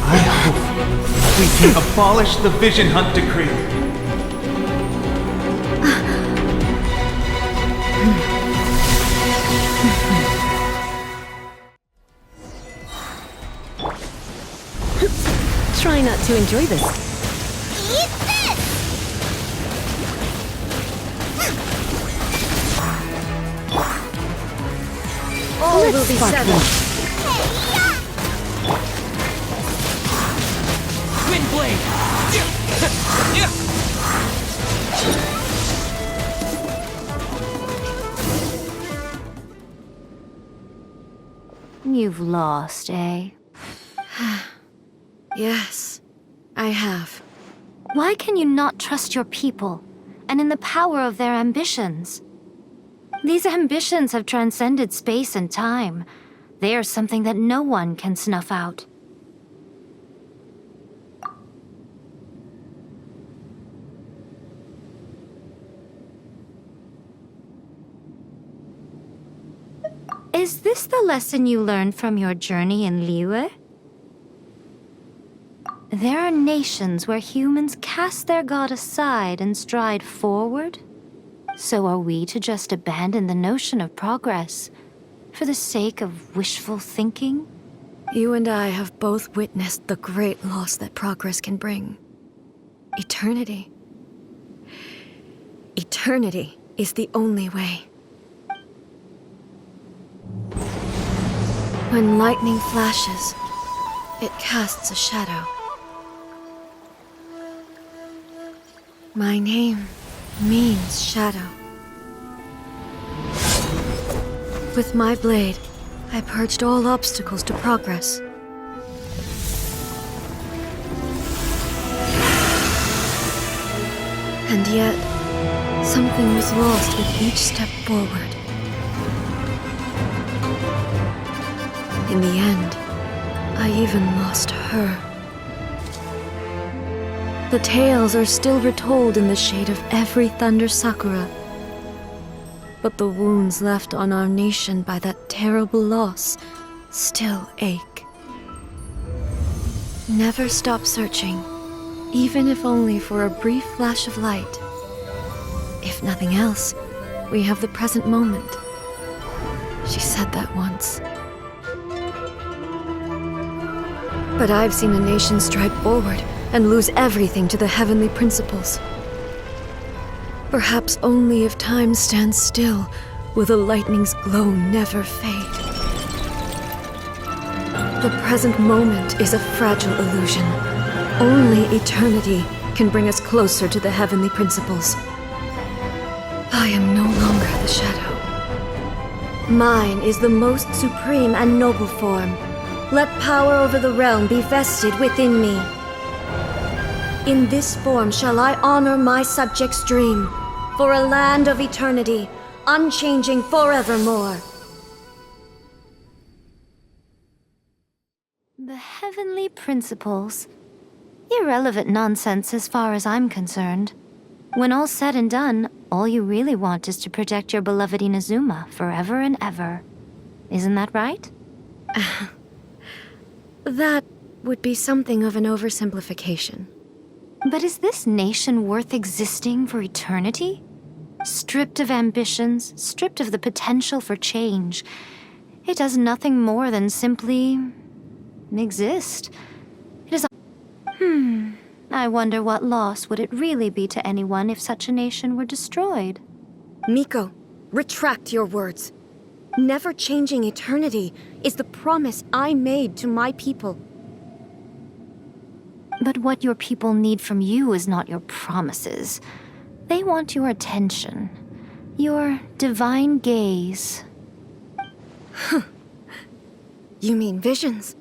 I hope we can abolish the Vision Hunt Decree. Try not to enjoy this. Eat this! All will be settled. Twin blade! You've lost, eh? Yes, I have. Why can you not trust your people and in the power of their ambitions? These ambitions have transcended space and time. They are something that no one can snuff out. Is this the lesson you learned from your journey in Liyue? There are nations where humans cast their god aside and stride forward. So are we to just abandon the notion of progress for the sake of wishful thinking? You and I have both witnessed the great loss that progress can bring. Eternity. Eternity is the only way. When lightning flashes, it casts a shadow. My name means shadow. With my blade, I purged all obstacles to progress. And yet, something was lost with each step forward. In the end, I even lost her. The tales are still retold in the shade of every Thunder Sakura. But the wounds left on our nation by that terrible loss still ache. Never stop searching, even if only for a brief flash of light. If nothing else, we have the present moment. She said that once. But I've seen a nation stride forward and lose everything to the heavenly principles. Perhaps only if time stands still will the lightning's glow never fade. The present moment is a fragile illusion. Only eternity can bring us closer to the heavenly principles. I am no longer the shadow. Mine is the most supreme and noble form. Let power over the realm be vested within me. In this form shall I honor my subjects' dream, for a land of eternity, unchanging forevermore. The heavenly principles. Irrelevant nonsense as far as I'm concerned. When all's said and done, all you really want is to protect your beloved Inazuma forever and ever. Isn't that right? That would be something of an oversimplification. But is this nation worth existing for eternity? Stripped of ambitions, stripped of the potential for change, it does nothing more than simply exist. It is I wonder what loss would it really be to anyone if such a nation were destroyed? Miko, retract your words. Never changing eternity is the promise I made to my people. But what your people need from you is not your promises. They want your attention, your divine gaze. You mean visions?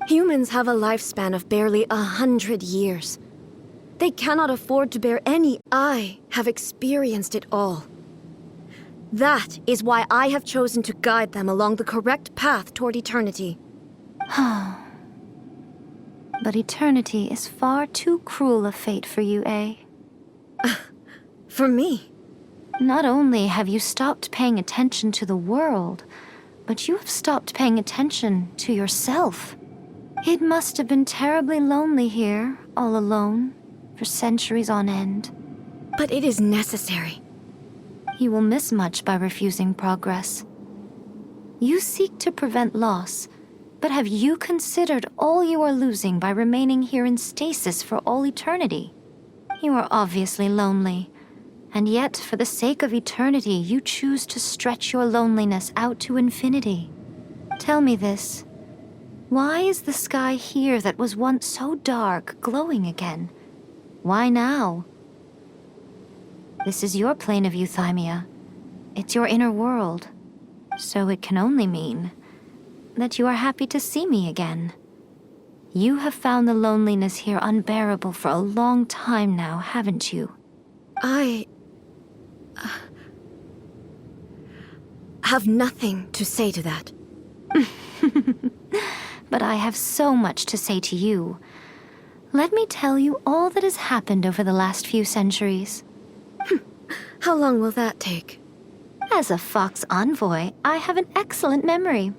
Humans have a lifespan of barely 100 years. They cannot afford to bear any. I have experienced it all. That is why I have chosen to guide them along the correct path toward eternity. But eternity is far too cruel a fate for you, eh? For me? Not only have you stopped paying attention to the world, but you have stopped paying attention to yourself. It must have been terribly lonely here, all alone, for centuries on end. But it is necessary. You will miss much by refusing progress. You seek to prevent loss, but have you considered all you are losing by remaining here in stasis for all eternity? You are obviously lonely, and yet for the sake of eternity you choose to stretch your loneliness out to infinity. Tell me this. Why is the sky here that was once so dark glowing again? Why now? This is your plane of euthymia. It's your inner world. So it can only mean that you are happy to see me again. You have found the loneliness here unbearable for a long time now, haven't you? I have nothing to say to that. But I have so much to say to you. Let me tell you all that has happened over the last few centuries. How long will that take? As a Fox envoy, I have an excellent memory.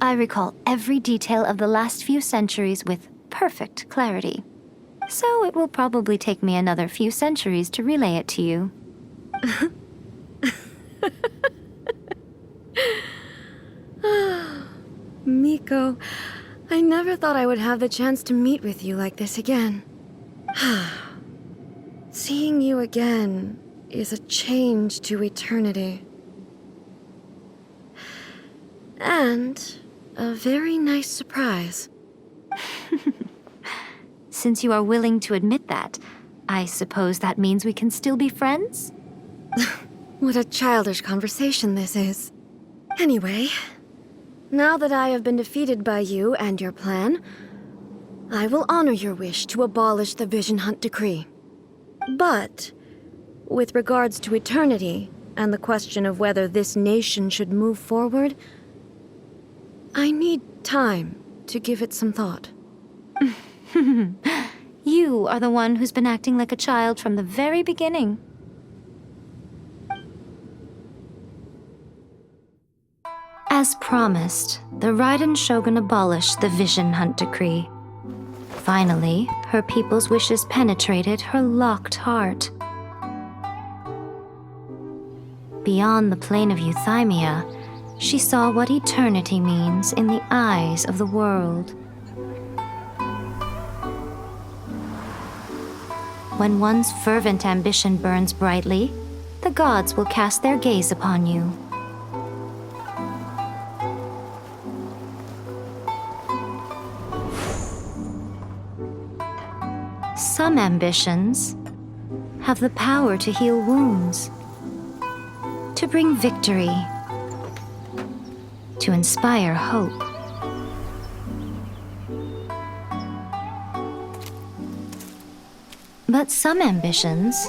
I recall every detail of the last few centuries with perfect clarity. So it will probably take me another few centuries to relay it to you. Miko, I never thought I would have the chance to meet with you like this again. Seeing you again is a change to eternity. And a very nice surprise. Since you are willing to admit that, I suppose that means we can still be friends? What a childish conversation this is. Anyway, now that I have been defeated by you and your plan, I will honor your wish to abolish the Vision Hunt Decree. But, with regards to eternity and the question of whether this nation should move forward, I need time to give it some thought. You are the one who's been acting like a child from the very beginning. As promised, the Raiden Shogun abolished the Vision Hunt Decree. Finally, her people's wishes penetrated her locked heart. Beyond the plane of Euthymia, she saw what eternity means in the eyes of the world. When one's fervent ambition burns brightly, the gods will cast their gaze upon you. Some ambitions have the power to heal wounds, to bring victory, to inspire hope. But some ambitions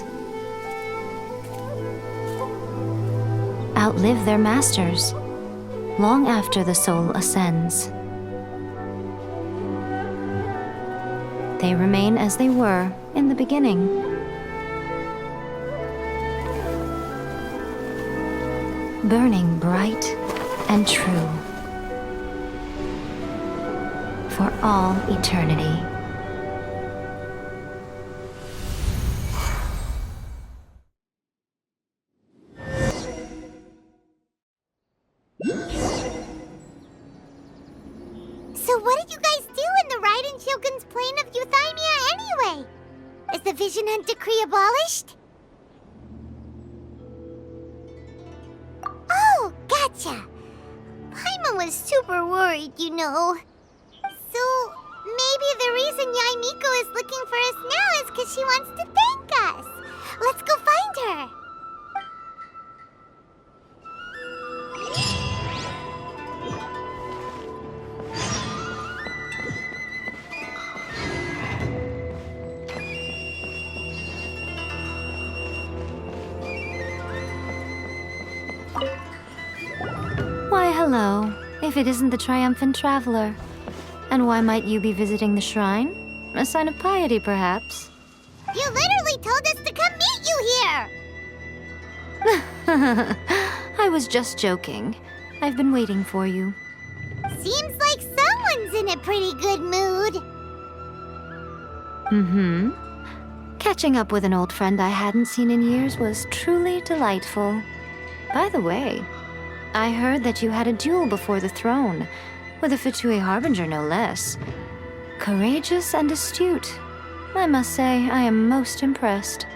outlive their masters long after the soul ascends. They remain as they were in the beginning. Burning bright and true for all eternity. So what did you guys do in the Raiden Shogun's plane of Euthymia anyway? Is the Vision Hunt Decree abolished? Oh, gotcha. Paimon was super worried, you know. So maybe the reason Yaimiko is looking for us now is because she wants to thank us. Let's go find her. Why, hello, if it isn't the triumphant traveler. And why might you be visiting the shrine? A sign of piety, perhaps? You literally told us to come meet you here! I was just joking. I've been waiting for you. Seems like someone's in a pretty good mood. Mm-hmm. Catching up with an old friend I hadn't seen in years was truly delightful. By the way, I heard that you had a duel before the throne, with a Fatui Harbinger no less. Courageous and astute. I must say, I am most impressed.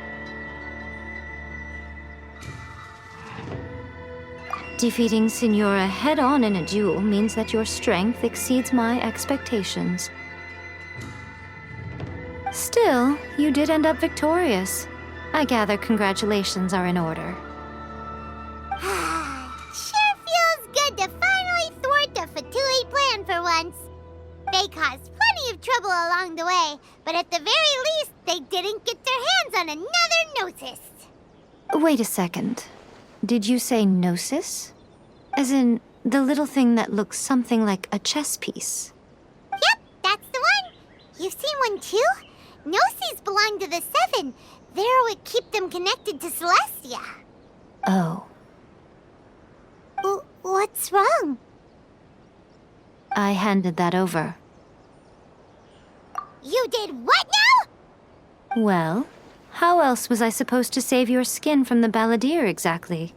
Defeating Signora head-on in a duel means that your strength exceeds my expectations. Still, you did end up victorious. I gather congratulations are in order. Sure feels good to finally thwart the Fatui plan for once. They caused plenty of trouble along the way, but at the very least, they didn't get their hands on another Gnosis. Wait a second. Did you say Gnosis? As in, the little thing that looks something like a chess piece? Yep, that's the one. You've seen one too? Gnosis belong to the Seven. They're what keep them connected to Celestia. Oh. What's wrong? I handed that over. You did what now? Well, how else was I supposed to save your skin from the Balladeer exactly?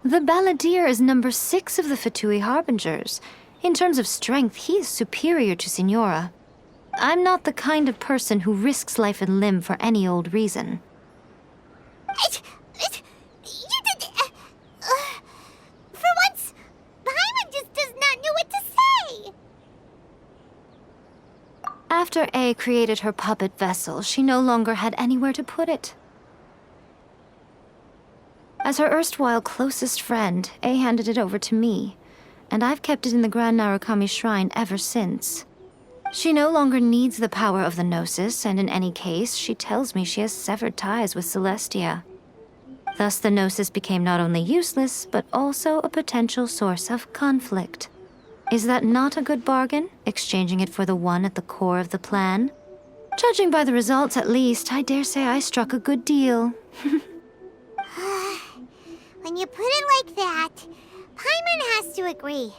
The Balladeer is number 6 of the Fatui Harbingers. In terms of strength, he is superior to Signora. I'm not the kind of person who risks life and limb for any old reason. You did... for once, Paimon just does not know what to say. After A created her puppet vessel, she no longer had anywhere to put it. As her erstwhile closest friend, A handed it over to me, and I've kept it in the Grand Narukami Shrine ever since. She no longer needs the power of the Gnosis, and in any case, she tells me she has severed ties with Celestia. Thus, the Gnosis became not only useless, but also a potential source of conflict. Is that not a good bargain, exchanging it for the one at the core of the plan? Judging by the results, at least, I dare say I struck a good deal. When you put it like that, Paimon has to agree.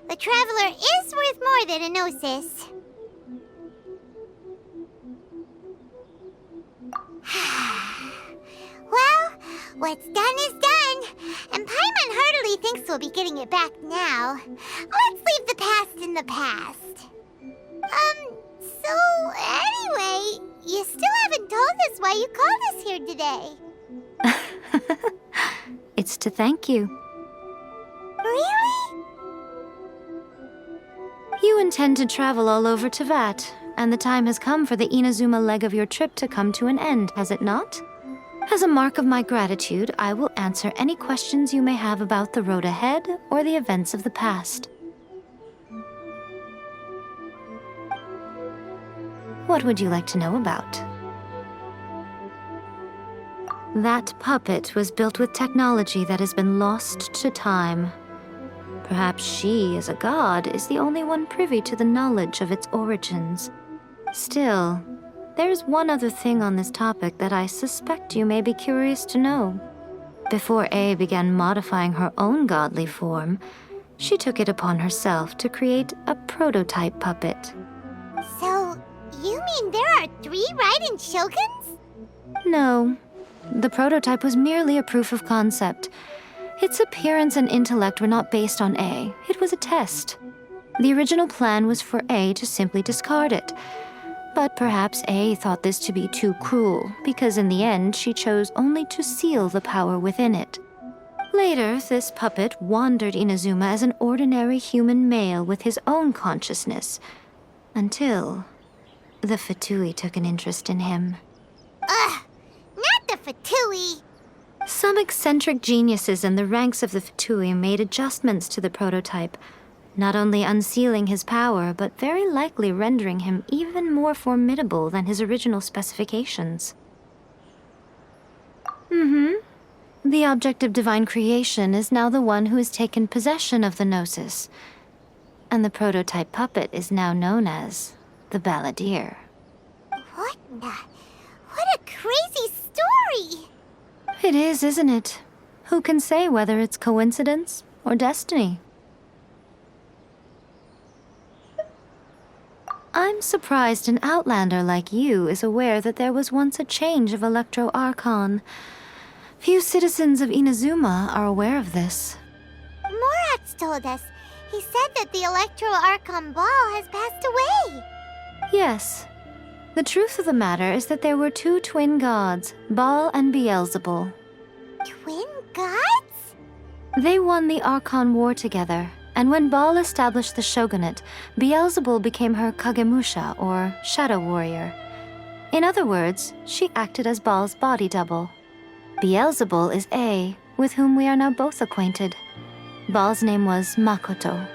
The Traveler is worth more than a Gnosis. Well, what's done is done, and Paimon heartily thinks we'll be getting it back now. Let's leave the past in the past. So anyway, you still haven't told us why you called us here today. It's to thank you. Really? You intend to travel all over Teyvat, and the time has come for the Inazuma leg of your trip to come to an end, has it not? As a mark of my gratitude, I will answer any questions you may have about the road ahead or the events of the past. What would you like to know about? That puppet was built with technology that has been lost to time. Perhaps she, as a god, is the only one privy to the knowledge of its origins. Still, there's one other thing on this topic that I suspect you may be curious to know. Before A began modifying her own godly form, she took it upon herself to create a prototype puppet. So, you mean there are 3 Raiden Shoguns? No. The prototype was merely a proof of concept. Its appearance and intellect were not based on A. It was a test. The original plan was for A to simply discard it. But perhaps A thought this to be too cruel, because in the end she chose only to seal the power within it. Later, this puppet wandered Inazuma as an ordinary human male with his own consciousness, until the Fatui took an interest in him. Ugh! Not the Fatui! Some eccentric geniuses in the ranks of the Fatui made adjustments to the prototype, not only unsealing his power, but very likely rendering him even more formidable than his original specifications. The object of divine creation is now the one who has taken possession of the Gnosis, and the prototype puppet is now known as the Balladeer. What a crazy story! It is, isn't it? Who can say whether it's coincidence or destiny? I'm surprised an outlander like you is aware that there was once a change of Electro Archon. Few citizens of Inazuma are aware of this. Morax told us. He said that the Electro Archon Ball has passed away. Yes. The truth of the matter is that there were 2 twin gods, Baal and Beelzebul. Twin gods? They won the Archon War together, and when Baal established the shogunate, Beelzebul became her Kagemusha, or shadow warrior. In other words, she acted as Baal's body double. Beelzebul is A, with whom we are now both acquainted. Baal's name was Makoto.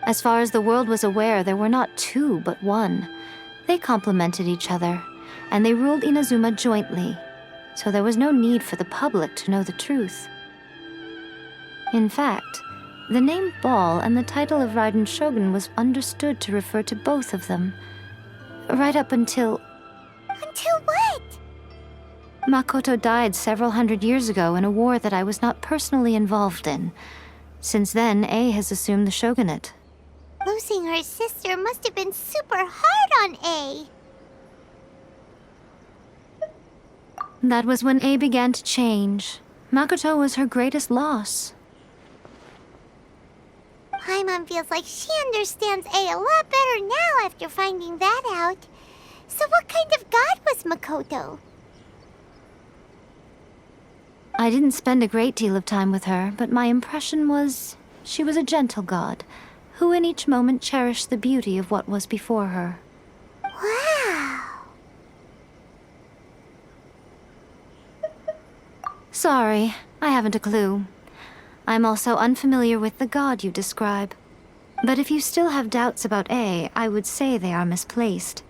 As far as the world was aware, there were not 2, but 1. They complemented each other, and they ruled Inazuma jointly, so there was no need for the public to know the truth. In fact, the name Baal and the title of Raiden Shogun was understood to refer to both of them. Right up until... Until what? Makoto died several hundred years ago in a war that I was not personally involved in. Since then, A has assumed the shogunate. Losing her sister must have been super hard on A. That was when A began to change. Makoto was her greatest loss. Paimon feels like she understands A a lot better now after finding that out. So what kind of god was Makoto? I didn't spend a great deal of time with her, but my impression was she was a gentle god, who in each moment cherished the beauty of what was before her. Wow! Sorry, I haven't a clue. I'm also unfamiliar with the god you describe. But if you still have doubts about A, I would say they are misplaced.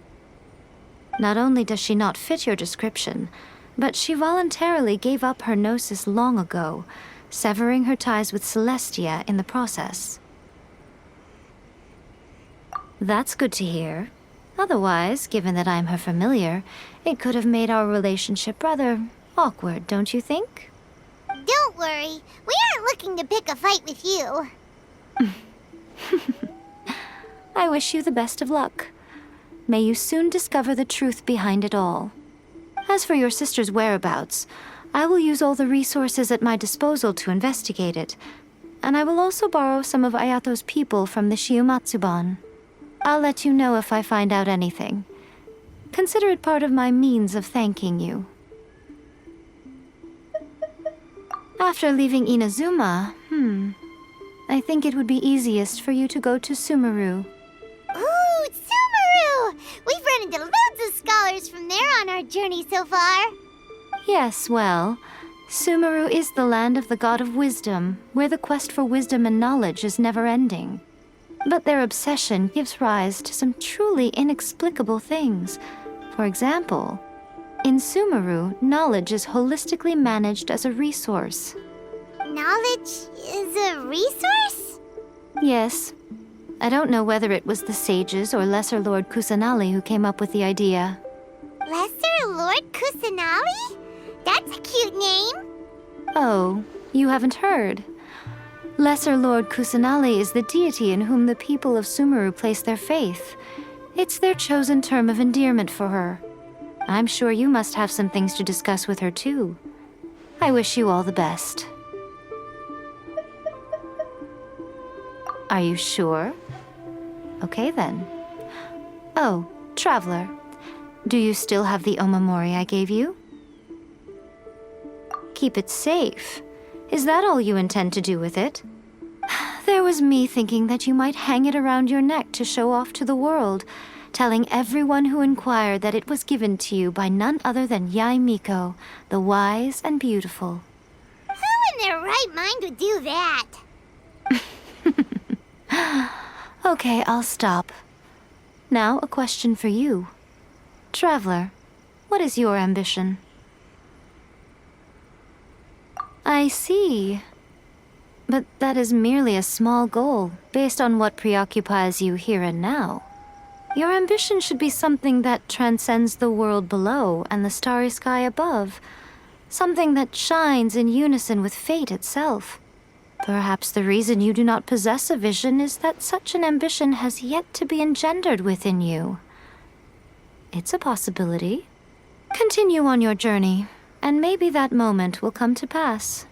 Not only does she not fit your description, but she voluntarily gave up her gnosis long ago, severing her ties with Celestia in the process. That's good to hear. Otherwise, given that I'm her familiar, it could have made our relationship rather awkward, don't you think? Don't worry. We aren't looking to pick a fight with you. I wish you the best of luck. May you soon discover the truth behind it all. As for your sister's whereabouts, I will use all the resources at my disposal to investigate it, and I will also borrow some of Ayato's people from the Shiumatsuban. I'll let you know if I find out anything. Consider it part of my means of thanking you. After leaving Inazuma, I think it would be easiest for you to go to Sumeru. Ooh, Sumeru! We've run into loads of scholars from there on our journey so far. Yes, well, Sumeru is the land of the god of wisdom, where the quest for wisdom and knowledge is never-ending. But their obsession gives rise to some truly inexplicable things. For example, in Sumeru, knowledge is holistically managed as a resource. Knowledge is a resource? Yes. I don't know whether it was the sages or Lesser Lord Kusanali who came up with the idea. Lesser Lord Kusanali? That's a cute name. Oh, you haven't heard. Lesser Lord Kusanali is the deity in whom the people of Sumeru place their faith. It's their chosen term of endearment for her. I'm sure you must have some things to discuss with her too. I wish you all the best. Are you sure? Okay then. Oh, Traveler, do you still have the Omamori I gave you? Keep it safe. Is that all you intend to do with it? There was me thinking that you might hang it around your neck to show off to the world, telling everyone who inquired that it was given to you by none other than Yae Miko, the wise and beautiful. Who in their right mind would do that? Okay, I'll stop. Now, a question for you. Traveler, what is your ambition? I see. But that is merely a small goal, based on what preoccupies you here and now. Your ambition should be something that transcends the world below and the starry sky above. Something that shines in unison with fate itself. Perhaps the reason you do not possess a vision is that such an ambition has yet to be engendered within you. It's a possibility. Continue on your journey, and maybe that moment will come to pass.